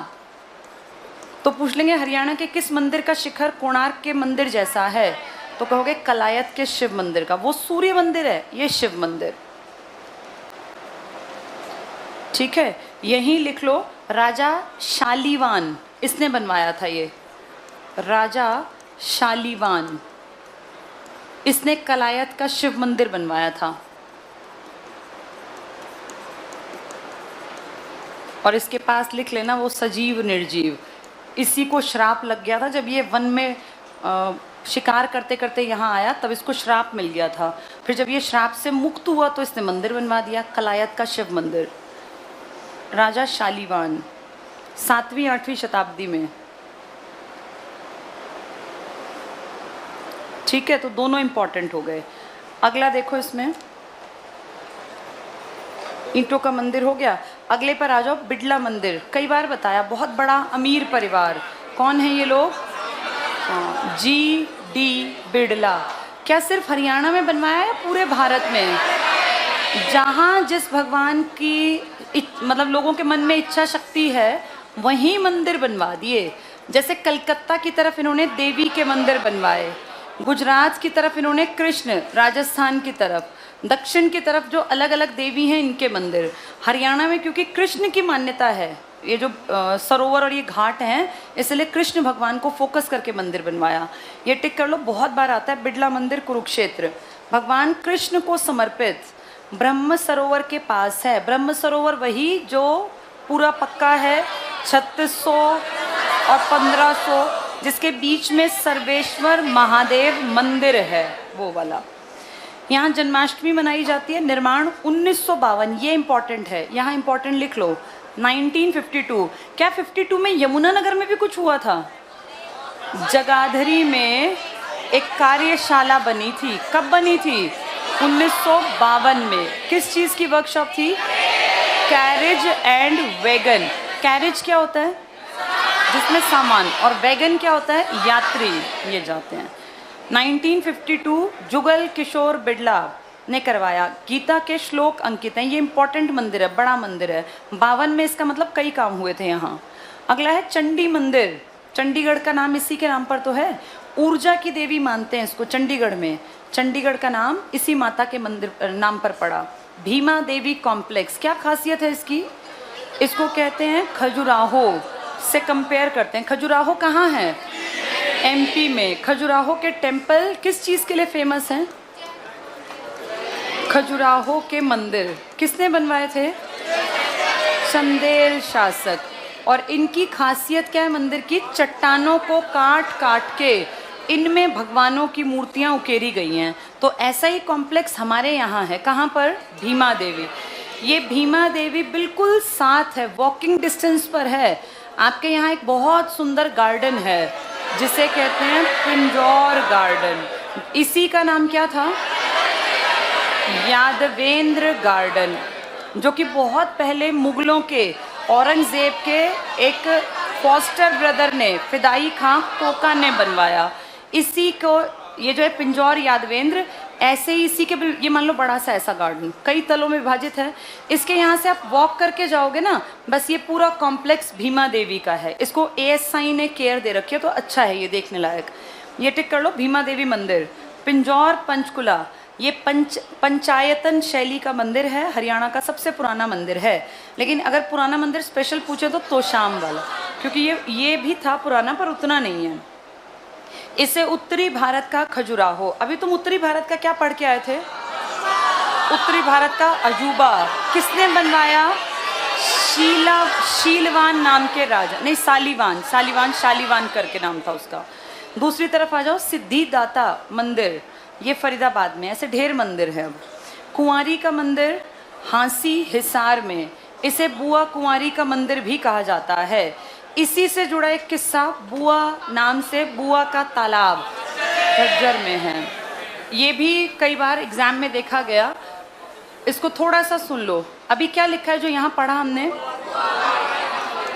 तो पूछ लेंगे हरियाणा के किस मंदिर का शिखर कोणार्क के मंदिर जैसा है, तो कहोगे कलायत के शिव मंदिर का। वो सूर्य मंदिर है, ये शिव मंदिर। ठीक है, यहीं लिख लो राजा शालीवान, इसने बनवाया था ये, राजा शालीवान, इसने कलायत का शिव मंदिर बनवाया था। और इसके पास लिख लेना वो सजीव निर्जीव, इसी को श्राप लग गया था जब ये वन में शिकार करते करते यहाँ आया, तब इसको श्राप मिल गया था। फिर जब ये श्राप से मुक्त हुआ तो इसने मंदिर बनवा दिया, कलायत का शिव मंदिर। राजा शालीवान, 7वीं-8वीं शताब्दी में। ठीक है, तो दोनों इंपॉर्टेंट हो गए। अगला देखो, इसमें ईंटों का मंदिर हो गया। अगले पर आ जाओ, बिड़ला मंदिर। कई बार बताया, बहुत बड़ा अमीर परिवार। कौन है ये लोग? G.D. बिड़ला। क्या सिर्फ हरियाणा में बनवाया है या पूरे भारत में? जहाँ जिस भगवान की मतलब लोगों के मन में इच्छा शक्ति है वहीं मंदिर बनवा दिए। जैसे कलकत्ता की तरफ इन्होंने देवी के मंदिर बनवाए, गुजरात की तरफ इन्होंने कृष्ण, राजस्थान की तरफ, दक्षिण की तरफ जो अलग अलग देवी हैं इनके मंदिर। हरियाणा में क्योंकि कृष्ण की मान्यता है, ये जो सरोवर और ये घाट हैं, इसलिए कृष्ण भगवान को फोकस करके मंदिर बनवाया। ये टिक कर लो, बहुत बार आता है। बिड़ला मंदिर कुरुक्षेत्र, भगवान कृष्ण को समर्पित, ब्रह्म सरोवर के पास है। ब्रह्म सरोवर वही जो पूरा पक्का है, 3600 और 1500, जिसके बीच में सर्वेश्वर महादेव मंदिर है, वो वाला। यहाँ जन्माष्टमी मनाई जाती है। निर्माण 1952, ये इम्पॉर्टेंट है, यहाँ इम्पॉर्टेंट लिख लो। 1952। क्या 52 में यमुनानगर में भी कुछ हुआ था? जगाधरी में एक कार्यशाला बनी थी। कब बनी थी? 1952 में। किस चीज़ की वर्कशॉप थी? Carriage and wagon. कैरेज क्या होता है? जिसमें सामान, और वैगन क्या होता है? यात्री, ये जाते हैं। 1952 जुगल किशोर बिड़ला ने करवाया। गीता के श्लोक अंकित हैं। ये इंपॉर्टेंट मंदिर है, बड़ा मंदिर है। 52 में इसका मतलब कई काम हुए थे यहाँ। अगला है चंडी मंदिर। चंडीगढ़ का नाम इसी के नाम पर तो है, ऊर्जा की देवी मानते हैं इसको चंडीगढ़ में। चंडीगढ़ का नाम इसी माता के मंदिर नाम पर पड़ा। भीमा देवी कॉम्प्लेक्स, क्या खासियत है इसकी? इसको कहते हैं खजुराहो से कंपेयर करते हैं। खजुराहो कहाँ है? MP में। खजुराहो के टेम्पल किस चीज़ के लिए फेमस हैं? खजुराहो के मंदिर किसने बनवाए थे? चंदेल शासक। और इनकी खासियत क्या है मंदिर की? चट्टानों को काट काट के इनमें भगवानों की मूर्तियां उकेरी गई हैं। तो ऐसा ही कॉम्प्लेक्स हमारे यहाँ है। कहाँ पर? भीमा देवी। ये भीमा देवी बिल्कुल साथ है, वॉकिंग डिस्टेंस पर है। आपके यहाँ एक बहुत सुंदर गार्डन है जिसे कहते हैं पिंजौर गार्डन। इसी का नाम क्या था? यादवेंद्र गार्डन, जो कि बहुत पहले मुगलों के, औरंगजेब के एक फॉस्टर ब्रदर ने, फिदाई खां कोका ने बनवाया। इसी को, ये जो है पिंजौर यादवेंद्र, ऐसे ही इसी के, ये मान लो बड़ा सा ऐसा गार्डन कई तलों में विभाजित है। इसके यहाँ से आप वॉक करके जाओगे ना, बस ये पूरा कॉम्प्लेक्स भीमा देवी का है। इसको ASI ने केयर दे रखी है, तो अच्छा है ये देखने लायक। ये टिक कर लो, भीमा देवी मंदिर। पिंजौर पंचकुला, ये पंचायतन शैली का मंदिर है, हरियाणा का सबसे पुराना मंदिर है। लेकिन अगर पुराना मंदिर स्पेशल पूछे तो तोशाम वाला, क्योंकि ये भी था पुराना पर उतना नहीं है। इसे उत्तरी भारत का खजुराहो। अभी तुम उत्तरी भारत का क्या पढ़ के आए थे? उत्तरी भारत का अजूबा किसने बनवाया? शीलवान नाम के राजा, नहीं शालीवान करके नाम था उसका। दूसरी तरफ आ जाओ, सिद्धिदाता मंदिर, ये फरीदाबाद में। ऐसे ढेर मंदिर है। अब कुंवारी का मंदिर हांसी हिसार में, इसे बुआ कुंवारी का मंदिर भी कहा जाता है। इसी से जुड़ा एक किस्सा, बुआ नाम से बुआ का तालाब झज्जर में है। ये भी कई बार एग्जाम में देखा गया। इसको थोड़ा सा सुन लो। अभी क्या लिखा है जो यहाँ पढ़ा हमने?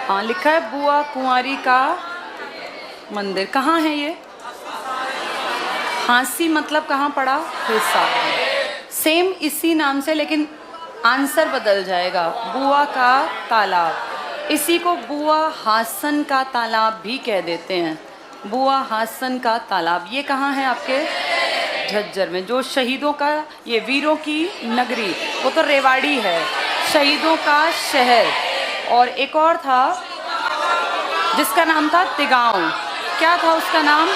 हाँ, लिखा है बुआ कुंवारी का मंदिर। कहाँ है ये? हांसी मतलब कहाँ पड़ा? हिसार। सेम इसी नाम से, लेकिन आंसर बदल जाएगा। बुआ का तालाब, इसी को बुआ हासन का तालाब भी कह देते हैं। बुआ हासन का तालाब ये कहाँ है? आपके झज्जर में। जो शहीदों का, ये वीरों की नगरी, वो तो रेवाड़ी है, शहीदों का शहर। और एक और था जिसका नाम था तिगांव। क्या था उसका नाम?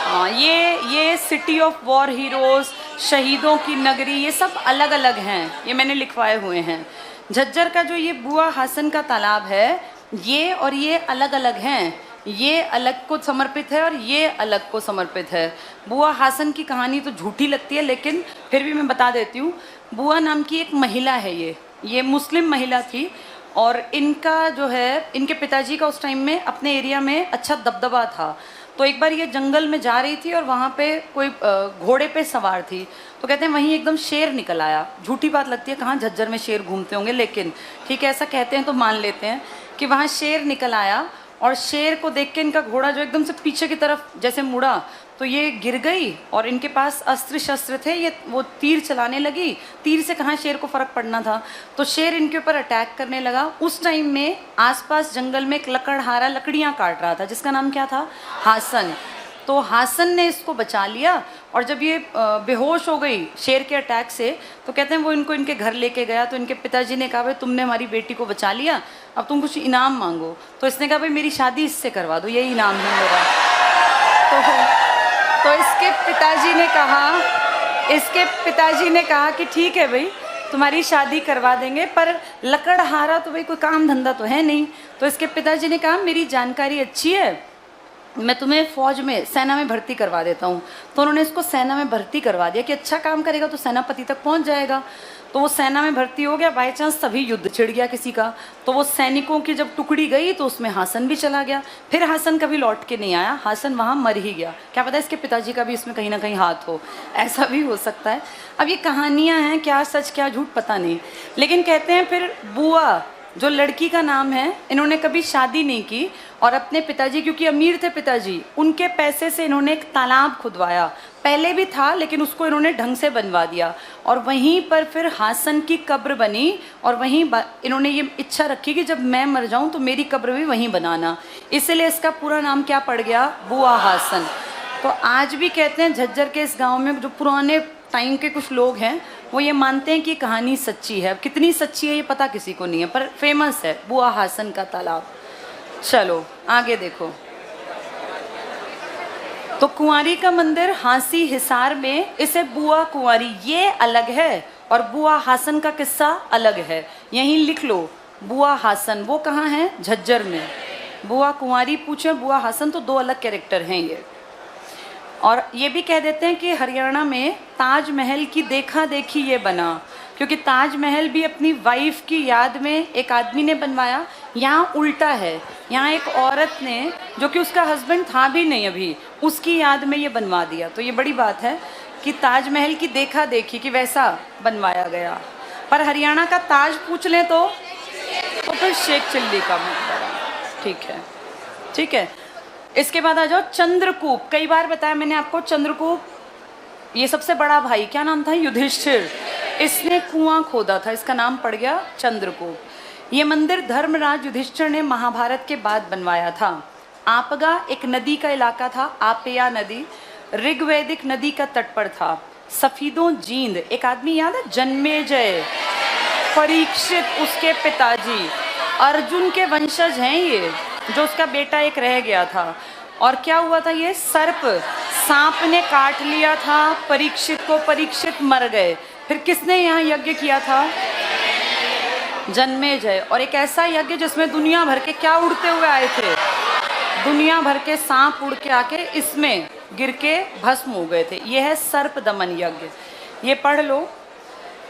हाँ, ये सिटी ऑफ वॉर हीरोज, शहीदों की नगरी, ये सब अलग अलग हैं। ये मैंने लिखवाए हुए हैं। झज्जर का जो ये बुआ हासन का तालाब है, ये और ये अलग अलग हैं। ये अलग को समर्पित है और ये अलग को समर्पित है। बुआ हासन की कहानी तो झूठी लगती है, लेकिन फिर भी मैं बता देती हूँ। बुआ नाम की एक महिला है, ये मुस्लिम महिला थी। और इनका जो है, इनके पिताजी का उस टाइम में अपने एरिया में अच्छा दबदबा था। तो एक बार ये जंगल में जा रही थी और वहाँ पे कोई घोड़े पे सवार थी। तो कहते हैं वहीं एकदम शेर निकल आया। झूठी बात लगती है, कहाँ झज्जर में शेर घूमते होंगे, लेकिन ठीक है, ऐसा कहते हैं तो मान लेते हैं कि वहाँ शेर निकल आया। और शेर को देख के इनका घोड़ा जो एकदम से पीछे की तरफ जैसे मुड़ा, तो ये गिर गई। और इनके पास अस्त्र शस्त्र थे, ये वो तीर चलाने लगी। तीर से कहाँ शेर को फर्क पड़ना था, तो शेर इनके ऊपर अटैक करने लगा। उस टाइम में आसपास जंगल में एक लकड़हारा लकड़ियाँ काट रहा था, जिसका नाम क्या था? हासन। तो हासन ने इसको बचा लिया। और जब ये बेहोश हो गई शेर के अटैक से, तो कहते हैं वो इनको इनके घर लेके गया। तो इनके पिताजी ने कहा, भाई तुमने हमारी बेटी को बचा लिया, अब तुम कुछ इनाम मांगो। तो इसने कहा, भाई मेरी शादी इससे करवा दो, यही इनाम है मेरा। तो इसके पिताजी ने कहा कि ठीक है भाई, तुम्हारी शादी करवा देंगे, पर लकड़हारा तो भाई कोई काम धंधा तो है नहीं। तो इसके पिताजी ने कहा, मेरी जानकारी अच्छी है, मैं तुम्हें फौज में, सेना में भर्ती करवा देता हूँ। तो उन्होंने इसको सेना में भर्ती करवा दिया कि अच्छा काम करेगा तो सेनापति तक पहुँच जाएगा। तो वो सेना में भर्ती हो गया। बाई चांस तभी युद्ध छिड़ गया किसी का, तो वो सैनिकों की जब टुकड़ी गई तो उसमें हासन भी चला गया। फिर हासन कभी लौट के नहीं आया, हासन वहाँ मर ही गया। क्या पता इसके पिताजी का भी इसमें कहीं ना कहीं हाथ हो, ऐसा भी हो सकता है। अब ये कहानियाँ हैं, क्या सच क्या झूठ पता नहीं। लेकिन कहते हैं फिर बुआ जो लड़की का नाम है, इन्होंने कभी शादी नहीं की। और अपने पिताजी, क्योंकि अमीर थे पिताजी, उनके पैसे से इन्होंने एक तालाब खुदवाया। पहले भी था लेकिन उसको इन्होंने ढंग से बनवा दिया। और वहीं पर फिर हासन की कब्र बनी। और वहीं इन्होंने ये इच्छा रखी कि जब मैं मर जाऊं तो मेरी कब्र भी वहीं बनाना। इसलिए इसका पूरा नाम क्या पड़ गया? बुआ हासन। तो आज भी कहते हैं झज्जर के इस गाँव में जो पुराने टाइम के कुछ लोग हैं, वो ये मानते हैं कि कहानी सच्ची है। अब कितनी सच्ची है ये पता किसी को नहीं है, पर फेमस है बुआ हासन का तालाब। चलो आगे देखो। तो कुंवारी का मंदिर हांसी हिसार में, इसे बुआ कुंवारी ये अलग है और बुआ हासन का किस्सा अलग है। यहीं लिख लो, बुआ हासन वो कहाँ है? झज्जर में। बुआ कुंवारी पूछे, बुआ हासन तो दो अलग कैरेक्टर हैं ये। और ये भी कह देते हैं कि हरियाणा में ताजमहल की देखा देखी ये बना, क्योंकि ताजमहल भी अपनी वाइफ की याद में एक आदमी ने बनवाया। यहाँ उल्टा है, यहाँ एक औरत ने, जो कि उसका हस्बैंड था भी नहीं अभी, उसकी याद में ये बनवा दिया। तो ये बड़ी बात है कि ताजमहल की देखा देखी कि वैसा बनवाया गया। पर हरियाणा का ताज पूछ लें तो फिर शेख चिल्ली का मकबरा। ठीक है, ठीक है। इसके बाद आ जाओ चंद्रकूप। कई बार बताया मैंने आपको, चंद्रकूप ये सबसे बड़ा भाई, क्या नाम था? युधिष्ठिर। इसने कुआं खोदा था, इसका नाम पड़ गया चंद्रकूप। ये मंदिर धर्मराज युधिष्ठिर ने महाभारत के बाद बनवाया था। आपगा एक नदी का इलाका था, आपेया नदी, ऋग्वैदिक नदी का तट पर था। सफीदों जींद, एक आदमी याद है? जन्मेजय, परीक्षित उसके पिताजी, अर्जुन के वंशज हैं ये, जो उसका बेटा एक रह गया था। और क्या हुआ था? ये सर्प, सांप ने काट लिया था परीक्षित को, परीक्षित मर गए। फिर किसने यहाँ यज्ञ किया था? जन्मेजय। और एक ऐसा यज्ञ जिसमें दुनिया भर के क्या उड़ते हुए आए थे? दुनिया भर के सांप उड़ के आके इसमें गिर के भस्म हो गए थे। यह है सर्प दमन यज्ञ। ये पढ़ लो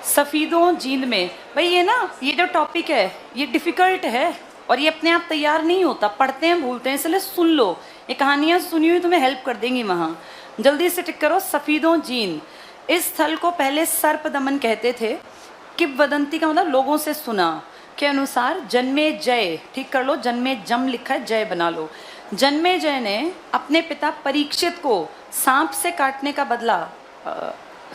सफीदों जींद में। भाई ये ना, ये जो टॉपिक है ये डिफिकल्ट है और ये अपने आप तैयार नहीं होता, पढ़ते हैं भूलते हैं, इसलिए सुन लो। ये कहानियाँ सुनी हुई तुम्हें हेल्प कर देंगी वहाँ। जल्दी से टिक करो। सफीदों जींद, इस स्थल को पहले सर्प दमन कहते थे। किंवदंती का मतलब लोगों से सुना के अनुसार जन्मेजय, ठीक कर लो, जन्मेजम लिखा है, जय बना लो। जन्मेजय ने अपने पिता परीक्षित को सांप से काटने का बदला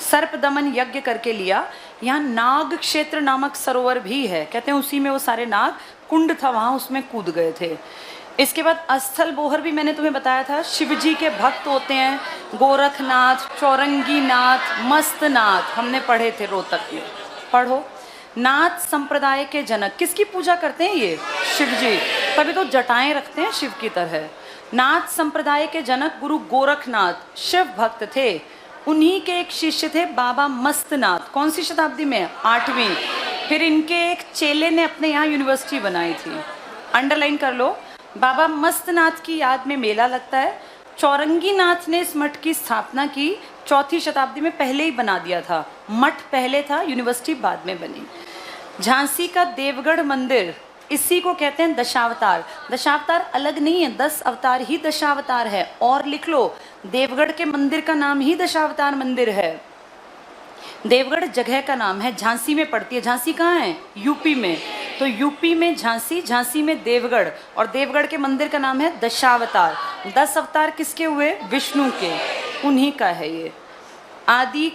सर्प दमन यज्ञ करके लिया। यहाँ नाग क्षेत्र नामक सरोवर भी है, कहते हैं उसी में वो सारे नाग, कुंड था वहाँ, उसमें कूद गए थे। इसके बाद अस्थल बोहर भी मैंने तुम्हें बताया था, शिव जी के भक्त होते हैं, गोरखनाथ, चौरंगीनाथ, मस्तनाथ, हमने पढ़े थे रोहतक में। पढ़ो। नाथ संप्रदाय के जनक, किसकी पूजा करते हैं ये? शिव जी, तभी तो जटाएं रखते हैं शिव की तरह। नाथ संप्रदाय के जनक गुरु गोरखनाथ शिव भक्त थे। उन्हीं के एक शिष्य थे बाबा मस्तनाथ। कौन सी शताब्दी में? 8वीं। फिर इनके एक चेले ने अपने यहाँ यूनिवर्सिटी बनाई थी, अंडरलाइन कर लो। बाबा मस्तनाथ की याद में मेला लगता है। चौरंगीनाथ ने इस मठ की स्थापना की, 4वीं शताब्दी में, पहले ही बना दिया था। मठ पहले था, यूनिवर्सिटी बाद में बनी। झांसी का देवगढ़ मंदिर, इसी को कहते हैं दशावतार। दशावतार अलग नहीं है, 10 अवतार ही दशावतार है। और लिख लो, देवगढ़ के मंदिर का नाम ही दशावतार मंदिर है। देवगढ़ जगह का नाम है, झांसी में पड़ती है। झांसी कहाँ है? यूपी में। तो यूपी में झांसी, झांसी में देवगढ़, और देवगढ़ के मंदिर का नाम है दशावतार। 10 अवतार किसके हुए? विष्णु के, उन्हीं का है ये। आदि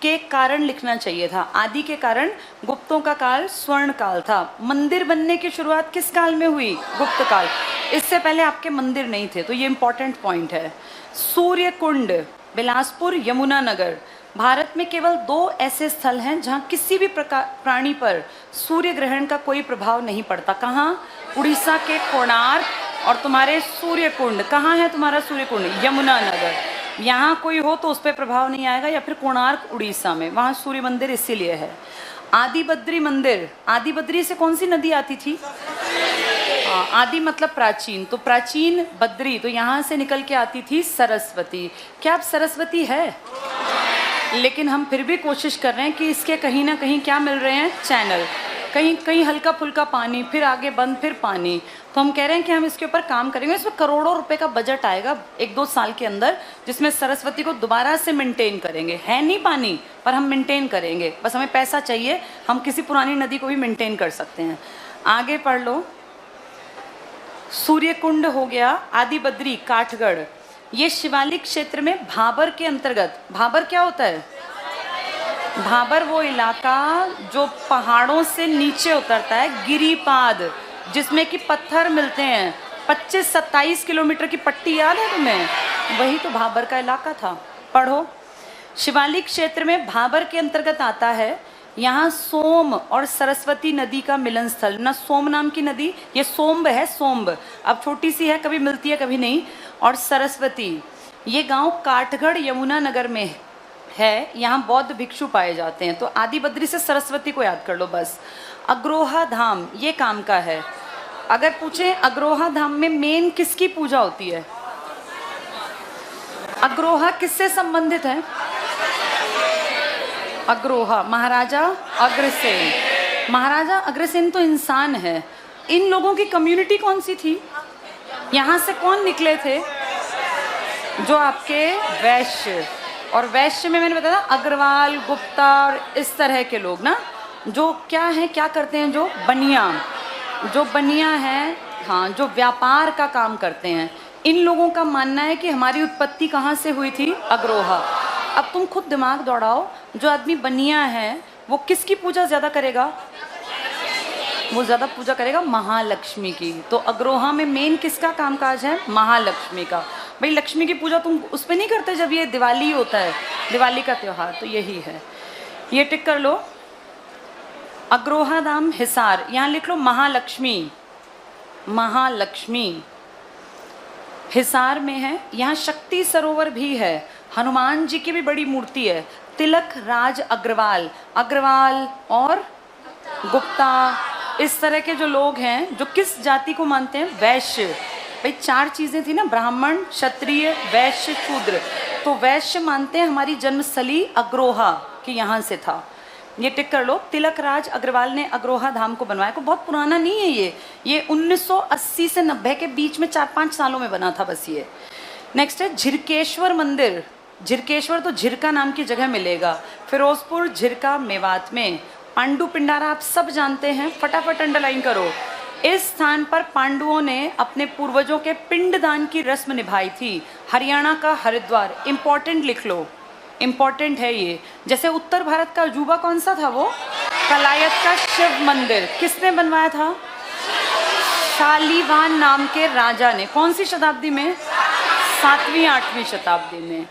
के कारण लिखना चाहिए था। आदि के कारण गुप्तों का काल स्वर्ण काल था। मंदिर बनने की शुरुआत किस काल में हुई? गुप्त काल। इससे पहले आपके मंदिर नहीं थे, तो ये इंपॉर्टेंट पॉइंट है। सूर्य कुंड, बिलासपुर, यमुनानगर। भारत में केवल 2 ऐसे स्थल हैं जहां किसी भी प्रकार प्राणी पर सूर्य ग्रहण का कोई प्रभाव नहीं पड़ता। कहाँ? उड़ीसा के कोणार्क और तुम्हारे सूर्य कुंड। कहाँ है तुम्हारा सूर्य कुंड? यमुनानगर। यहाँ कोई हो तो उस पर प्रभाव नहीं आएगा, या फिर कोणार्क उड़ीसा में, वहाँ सूर्य मंदिर इसीलिए है। आदि बद्री मंदिर, आदि बद्री से कौन सी नदी आती थी? आदि मतलब प्राचीन, तो प्राचीन बद्री, तो यहाँ से निकल के आती थी सरस्वती। क्या अब सरस्वती है? लेकिन हम फिर भी कोशिश कर रहे हैं कि इसके कहीं ना कहीं क्या मिल रहे हैं? चैनल, कहीं कहीं हल्का फुल्का पानी, फिर आगे बंद, फिर पानी। तो हम कह रहे हैं कि हम इसके ऊपर काम करेंगे। इसमें करोड़ों रुपए का बजट आएगा 1-2 साल के अंदर, जिसमें सरस्वती को दोबारा से मेंटेन करेंगे। है नहीं पानी, पर हम मेंटेन करेंगे, बस हमें पैसा चाहिए। हम किसी पुरानी नदी को भी मेंटेन कर सकते हैं। आगे पढ़ लो। सूर्य कुंड हो गया, आदि बद्री, काठगढ़। ये शिवालिक क्षेत्र में भाबर के अंतर्गत। भाबर क्या होता है? भाबर वो इलाका जो पहाड़ों से नीचे उतरता है, गिरिपाद, जिसमें कि पत्थर मिलते हैं। 25-27 किलोमीटर की पट्टी याद है तुम्हें? वही तो भाबर का इलाका था। पढ़ो। शिवालिक क्षेत्र में भाबर के अंतर्गत आता है। यहाँ सोम और सरस्वती नदी का मिलन स्थल। ना सोम नाम की नदी, ये सोम्ब है, सोम्ब, अब छोटी सी है, कभी मिलती है कभी नहीं। और सरस्वती, ये गांव काठगढ़ यमुनानगर में है। यहाँ बौद्ध भिक्षु पाए जाते हैं। तो आदि बद्री से सरस्वती को याद कर लो बस। अग्रोहा धाम, ये काम का है। अगर पूछें अग्रोहा धाम में मेन किसकी पूजा होती है? अग्रोहा किससे संबंधित है? अग्रोहा महाराजा अग्रसेन। महाराजा अग्रसेन तो इंसान है। इन लोगों की कम्युनिटी कौन सी थी? यहाँ से कौन निकले थे? जो आपके वैश्य, और वैश्य में मैंने बताया अग्रवाल, गुप्ता और इस तरह के लोग ना, जो क्या है, क्या करते हैं, जो बनिया, जो बनिया है, हाँ, जो व्यापार का काम करते हैं। इन लोगों का मानना है कि हमारी उत्पत्ति कहाँ से हुई थी? अग्रोहा। अब तुम खुद दिमाग दौड़ाओ, जो आदमी बनिया है वो किसकी पूजा ज़्यादा करेगा? वो ज़्यादा पूजा करेगा महालक्ष्मी की। तो अग्रोहा में मेन किसका कामकाज है? महालक्ष्मी का। भाई लक्ष्मी की पूजा तुम उस पर नहीं करते जब ये दिवाली होता है, दिवाली का त्यौहार, तो यही है। ये टिक कर लो। अग्रोहा धाम हिसार, यहाँ लिख लो महालक्ष्मी, महालक्ष्मी। हिसार में है, यहाँ शक्ति सरोवर भी है, हनुमान जी की भी बड़ी मूर्ति है। तिलक राज अग्रवाल, अग्रवाल और गुप्ता, इस तरह के जो लोग हैं जो किस जाति को मानते हैं, वैश्य। भाई 4 चीजें थी ना, ब्राह्मण, क्षत्रिय, वैश्य, शूद्र। तो वैश्य मानते हैं हमारी जन्मस्थली अग्रोहा कि यहाँ से था। ये टिक कर लो, तिलक राज अग्रवाल ने अग्रोहा धाम को बनवाया। को बहुत पुराना नहीं है ये 1980 से 90 के बीच में 4-5 सालों में बना था बस ये। नेक्स्ट है झिरकेश्वर मंदिर। झिरकेश्वर तो झिरका नाम की जगह मिलेगा, फिरोजपुर झिरका मेवात में। पांडु पिंडारा आप सब जानते हैं, फटाफट अंडरलाइन करो। इस स्थान पर पांडवों ने अपने पूर्वजों के पिंडदान की रस्म निभाई थी। हरियाणा का हरिद्वार, इंपॉर्टेंट लिख लो, इंपॉर्टेंट है ये। जैसे उत्तर भारत का अजूबा कौन सा था, वो कलायत का शिव मंदिर किसने बनवाया था, शालीवान नाम के राजा ने। कौन सी शताब्दी में, 7वीं 8वीं शताब्दी में।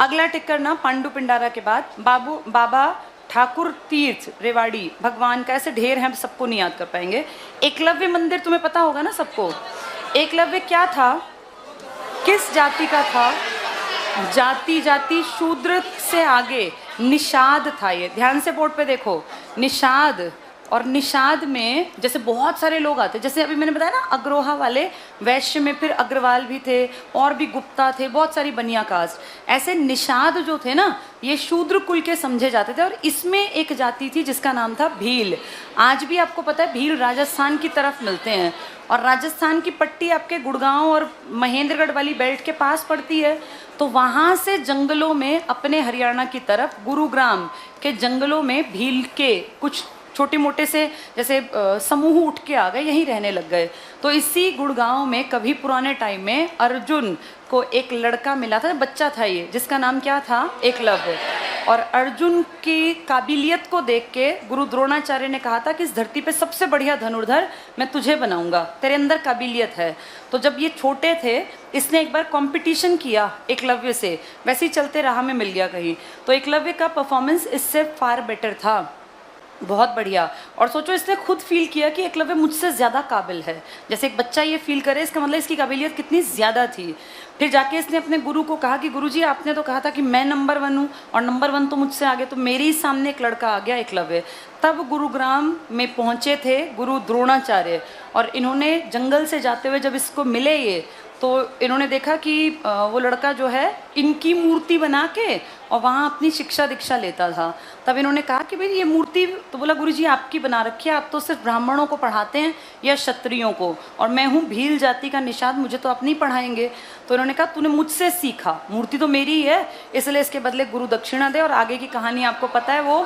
अगला टिक करना, पांडु पिंडारा के बाद बाबा ठाकुर तीर्थ रेवाड़ी, भगवान का, ऐसे ढेर हैं, सबको नहीं याद कर पाएंगे। एकलव्य मंदिर तुम्हें पता होगा ना सबको। एकलव्य क्या था, किस जाति का था, जाति शूद्र से आगे निषाद था। ये ध्यान से बोर्ड पे देखो, निषाद। और निषाद में जैसे बहुत सारे लोग आते, जैसे अभी मैंने बताया ना अग्रोहा वाले वैश्य में, फिर अग्रवाल भी थे और भी गुप्ता थे, बहुत सारी बनिया कास्ट। ऐसे निषाद जो थे ना, ये शूद्र कुल के समझे जाते थे। और इसमें एक जाति थी जिसका नाम था भील। आज भी आपको पता है भील राजस्थान की तरफ मिलते हैं, और राजस्थान की पट्टी आपके गुड़गांव और महेंद्रगढ़ वाली बेल्ट के पास पड़ती है। तो वहाँ से जंगलों में अपने हरियाणा की तरफ गुरुग्राम के जंगलों में भील के कुछ छोटे मोटे से जैसे समूह उठ के आ गए, यहीं रहने लग गए। तो इसी गुड़गांव में कभी पुराने टाइम में अर्जुन को एक लड़का मिला था, बच्चा था ये, जिसका नाम क्या था, एकलव्य। और अर्जुन की काबिलियत को देख के गुरु द्रोणाचार्य ने कहा था कि इस धरती पे सबसे बढ़िया धनुर्धर मैं तुझे बनाऊंगा, तेरे अंदर काबिलियत है। तो जब ये छोटे थे, इसने एक बार कंपटीशन किया एकलव्य से, वैसे ही चलते राह में मिल गया कहीं। तो एकलव्य का परफॉर्मेंस इससे फार बेटर था, बहुत बढ़िया। और सोचो, इसने खुद फील किया कि एकलव्य मुझसे ज़्यादा काबिल है। जैसे एक बच्चा ये फील करे, इसका मतलब इसकी काबिलियत कितनी ज़्यादा थी। फिर जाके इसने अपने गुरु को कहा कि गुरुजी आपने तो कहा था कि मैं नंबर 1 हूँ, और नंबर 1 तो मुझसे आगे, तो मेरे ही सामने एक लड़का आ गया एकलव्य। तब गुरुग्राम में पहुँचे थे गुरु द्रोणाचार्य, और इन्होंने जंगल से जाते हुए जब इसको मिले ये, तो इन्होंने देखा कि वो लड़का जो है इनकी मूर्ति बना के और वहाँ अपनी शिक्षा दीक्षा लेता था। तब इन्होंने कहा कि भाई ये मूर्ति, तो बोला गुरुजी आपकी बना रखी है, आप तो सिर्फ ब्राह्मणों को पढ़ाते हैं या क्षत्रियों को, और मैं हूँ भील जाति का निषाद, मुझे तो आप नहीं पढ़ाएंगे। तो इन्होंने कहा तूने मुझसे सीखा, मूर्ति तो मेरी ही है, इसलिए इसके बदले गुरु दक्षिणा दे। और आगे की कहानी आपको पता है, वो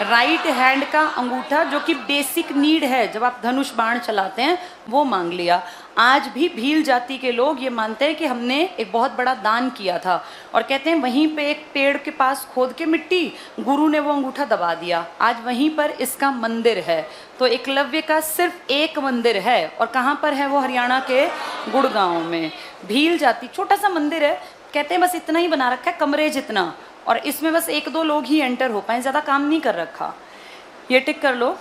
राइट हैंड का अंगूठा जो कि बेसिक नीड है जब आप धनुष बाण चलाते हैं, वो मांग लिया। आज भी भील जाति के लोग ये मानते हैं कि हमने एक बहुत बड़ा दान किया था, और कहते हैं वहीं पे एक पेड़ के पास खोद के मिट्टी, गुरु ने वो अंगूठा दबा दिया, आज वहीं पर इसका मंदिर है। तो एकलव्य का सिर्फ एक मंदिर है, और कहाँ पर है वो, हरियाणा के गुड़गांव में। भील जाति, छोटा सा मंदिर है, कहते हैं बस इतना ही बना रखा है, कमरे जितना, और इसमें बस 1-2 लोग ही एंटर हो पाए, ज़्यादा काम नहीं कर रखा। ये टिक कर लो,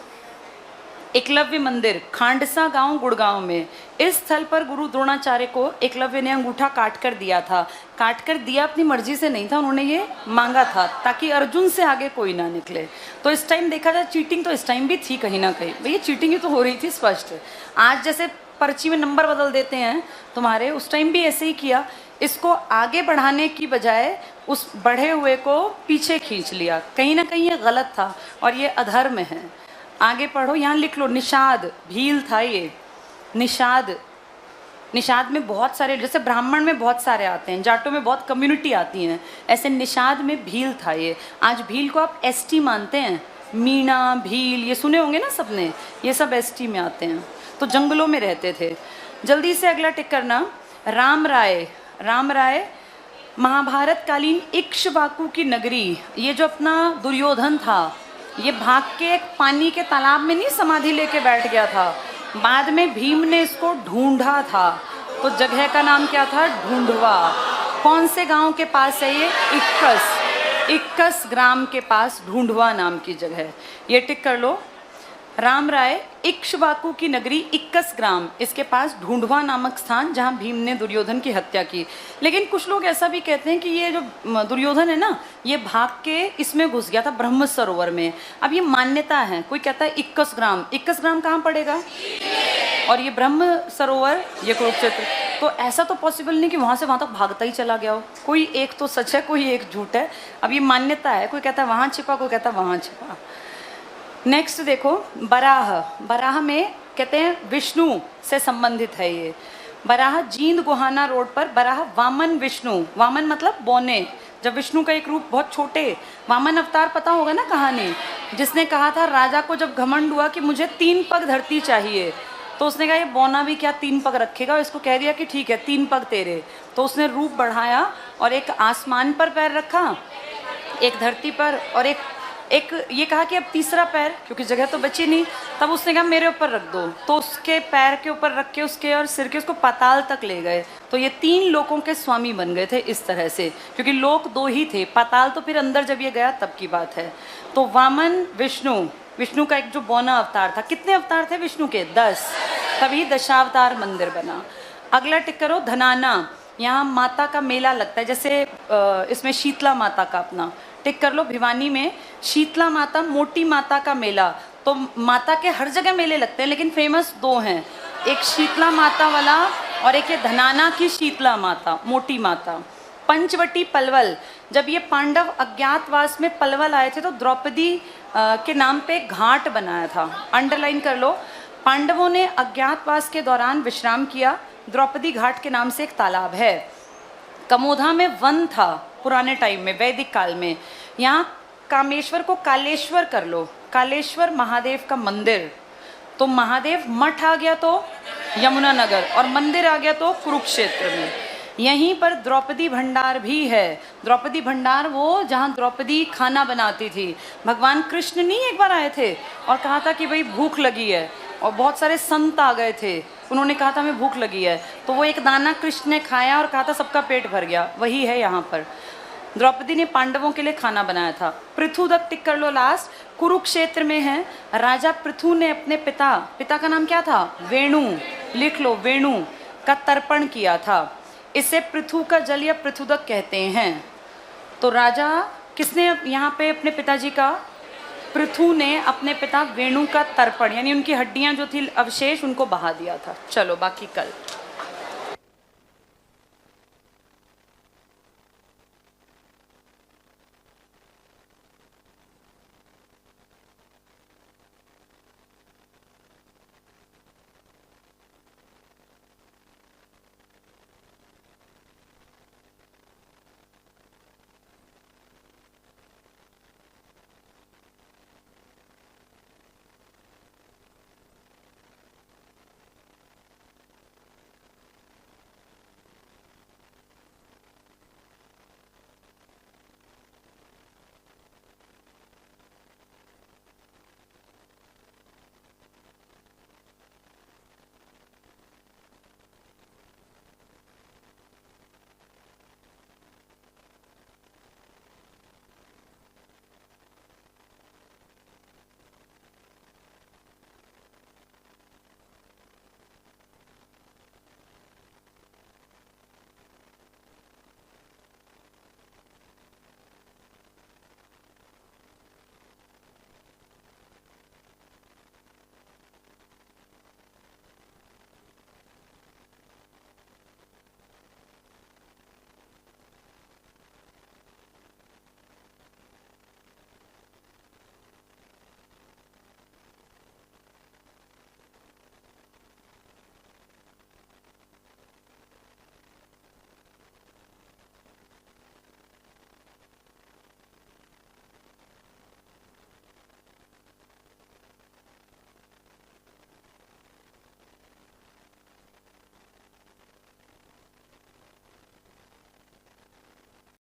एकलव्य मंदिर, खांडसा गांव गुड़गांव में। इस स्थल पर गुरु द्रोणाचार्य को एकलव्य ने अंगूठा काट कर दिया था। काट कर दिया अपनी मर्जी से नहीं था, उन्होंने ये मांगा था ताकि अर्जुन से आगे कोई ना निकले। तो इस टाइम देखा जाए चीटिंग तो इस टाइम भी थी कहीं ना कहीं, भैया चीटिंग ही तो हो रही थी स्पष्ट। आज जैसे पर्ची में नंबर बदल देते हैं तुम्हारे, उस टाइम भी ऐसे ही किया। इसको आगे बढ़ाने की बजाय उस बढ़े हुए को पीछे खींच लिया, कहीं ना कहीं ये गलत था और ये अधर्म है। आगे पढ़ो, यहाँ लिख लो, निषाद भील था ये। निषाद, निषाद में बहुत सारे, जैसे ब्राह्मण में बहुत सारे आते हैं, जाटों में बहुत कम्युनिटी आती हैं, ऐसे निषाद में भील था ये। आज भील को आप एसटी मानते हैं, मीणा, भील ये सुने होंगे ना सबने, ये सब एसटी में आते हैं। तो जंगलों में रहते थे। जल्दी से अगला टिक करना, राम राय। राम राय महाभारत कालीन इक्ष्वाकु की नगरी। ये जो अपना दुर्योधन था, ये भाग के एक पानी के तालाब में नहीं समाधि लेके बैठ गया था, बाद में भीम ने इसको ढूंढा था। तो जगह का नाम क्या था, ढूंढवा। कौन से गांव के पास है ये, इक्कस, इक्कस ग्राम के पास ढूंढवा नाम की जगह। ये टिक कर लो। राम राय इक्ष्वाकु की नगरी 21 ग्राम इसके पास ढूंढवा नामक स्थान जहां भीम ने दुर्योधन की हत्या की। लेकिन कुछ लोग ऐसा भी कहते हैं कि ये जो दुर्योधन है ना, ये भाग के इसमें घुस गया था ब्रह्म सरोवर में। अब ये मान्यता है, कोई कहता है 21 ग्राम, 21 ग्राम कहाँ पड़ेगा, और ये ब्रह्म सरोवर ये कुरुक्षेत्र, तो ऐसा तो पॉसिबल नहीं कि वहाँ से वहाँ तक भागता ही चला गया हो। कोई एक तो सच है, कोई एक झूठ है। अब ये मान्यता है, कोई कहता है वहाँ छिपा, कोई कहता है वहाँ छिपा। नेक्स्ट देखो, बराह। बराह में कहते हैं विष्णु से संबंधित है ये। बराह जींद गुहाना रोड पर बराह वामन विष्णु, वामन मतलब बौने, जब विष्णु का एक रूप बहुत छोटे, वामन अवतार पता होगा ना कहानी, जिसने कहा था राजा को जब घमंड हुआ कि मुझे 3 पग धरती चाहिए, तो उसने कहा ये बौना भी क्या 3 पग रखेगा, इसको कह दिया कि ठीक है 3 पग तेरे। तो उसने रूप बढ़ाया और एक आसमान पर पैर रखा, एक धरती पर, और एक ये कहा कि अब तीसरा पैर, क्योंकि जगह तो बची नहीं, तब उसने कहा मेरे ऊपर रख दो, तो उसके पैर के ऊपर रख के उसके और सिर के उसको पाताल तक ले गए। तो ये 3 लोकों के स्वामी बन गए थे इस तरह से, क्योंकि लोक 2 ही थे, पाताल तो फिर अंदर जब ये गया तब की बात है। तो वामन विष्णु, विष्णु का एक जो बौना अवतार था। कितने अवतार थे विष्णु के? 10, तभी दशावतार मंदिर बना। अगला टिक करो, धनाना। यहाँ माता का मेला लगता है, जैसे इसमें शीतला माता का अपना टिक कर लो। भिवानी में शीतला माता, मोटी माता का मेला। तो माता के हर जगह मेले लगते हैं, लेकिन फेमस 2 हैं, एक शीतला माता वाला और एक ये धनाना की शीतला माता, मोटी माता। पंचवटी पलवल, जब ये पांडव अज्ञातवास में पलवल आए थे तो द्रौपदी के नाम पे घाट बनाया था, अंडरलाइन कर लो। पांडवों ने अज्ञातवास के दौरान विश्राम किया, द्रौपदी घाट के नाम से एक तालाब है। कमोधा में वन था पुराने टाइम में, वैदिक काल में। यहाँ कामेश्वर को कालेश्वर कर लो, कालेश्वर महादेव का मंदिर। तो महादेव मठ आ गया तो यमुना नगर, और मंदिर आ गया तो कुरुक्षेत्र में। यहीं पर द्रौपदी भंडार भी है। द्रौपदी भंडार वो जहाँ द्रौपदी खाना बनाती थी। भगवान कृष्ण नहीं एक बार आए थे और कहा था कि भाई भूख लगी है, और बहुत सारे संत आ गए थे, उन्होंने कहा था हमें भूख लगी है, तो वो एक दाना कृष्ण ने खाया और कहा था सबका पेट भर गया। वही है यहाँ पर, द्रौपदी ने पांडवों के लिए खाना बनाया था। पृथुदत्त टिक कर लो लास्ट, कुरुक्षेत्र में है। राजा पृथु ने अपने पिता का नाम क्या था? वेणु, लिख लो, वेणु का तर्पण किया था। इसे पृथु का जल या पृथुदक कहते हैं। तो राजा किसने यहाँ पे अपने पिताजी का? पृथु ने अपने पिता वेणु का तर्पण, यानी उनकी हड्डियां जो थी अवशेष, उनको बहा दिया था। चलो बाकी कल।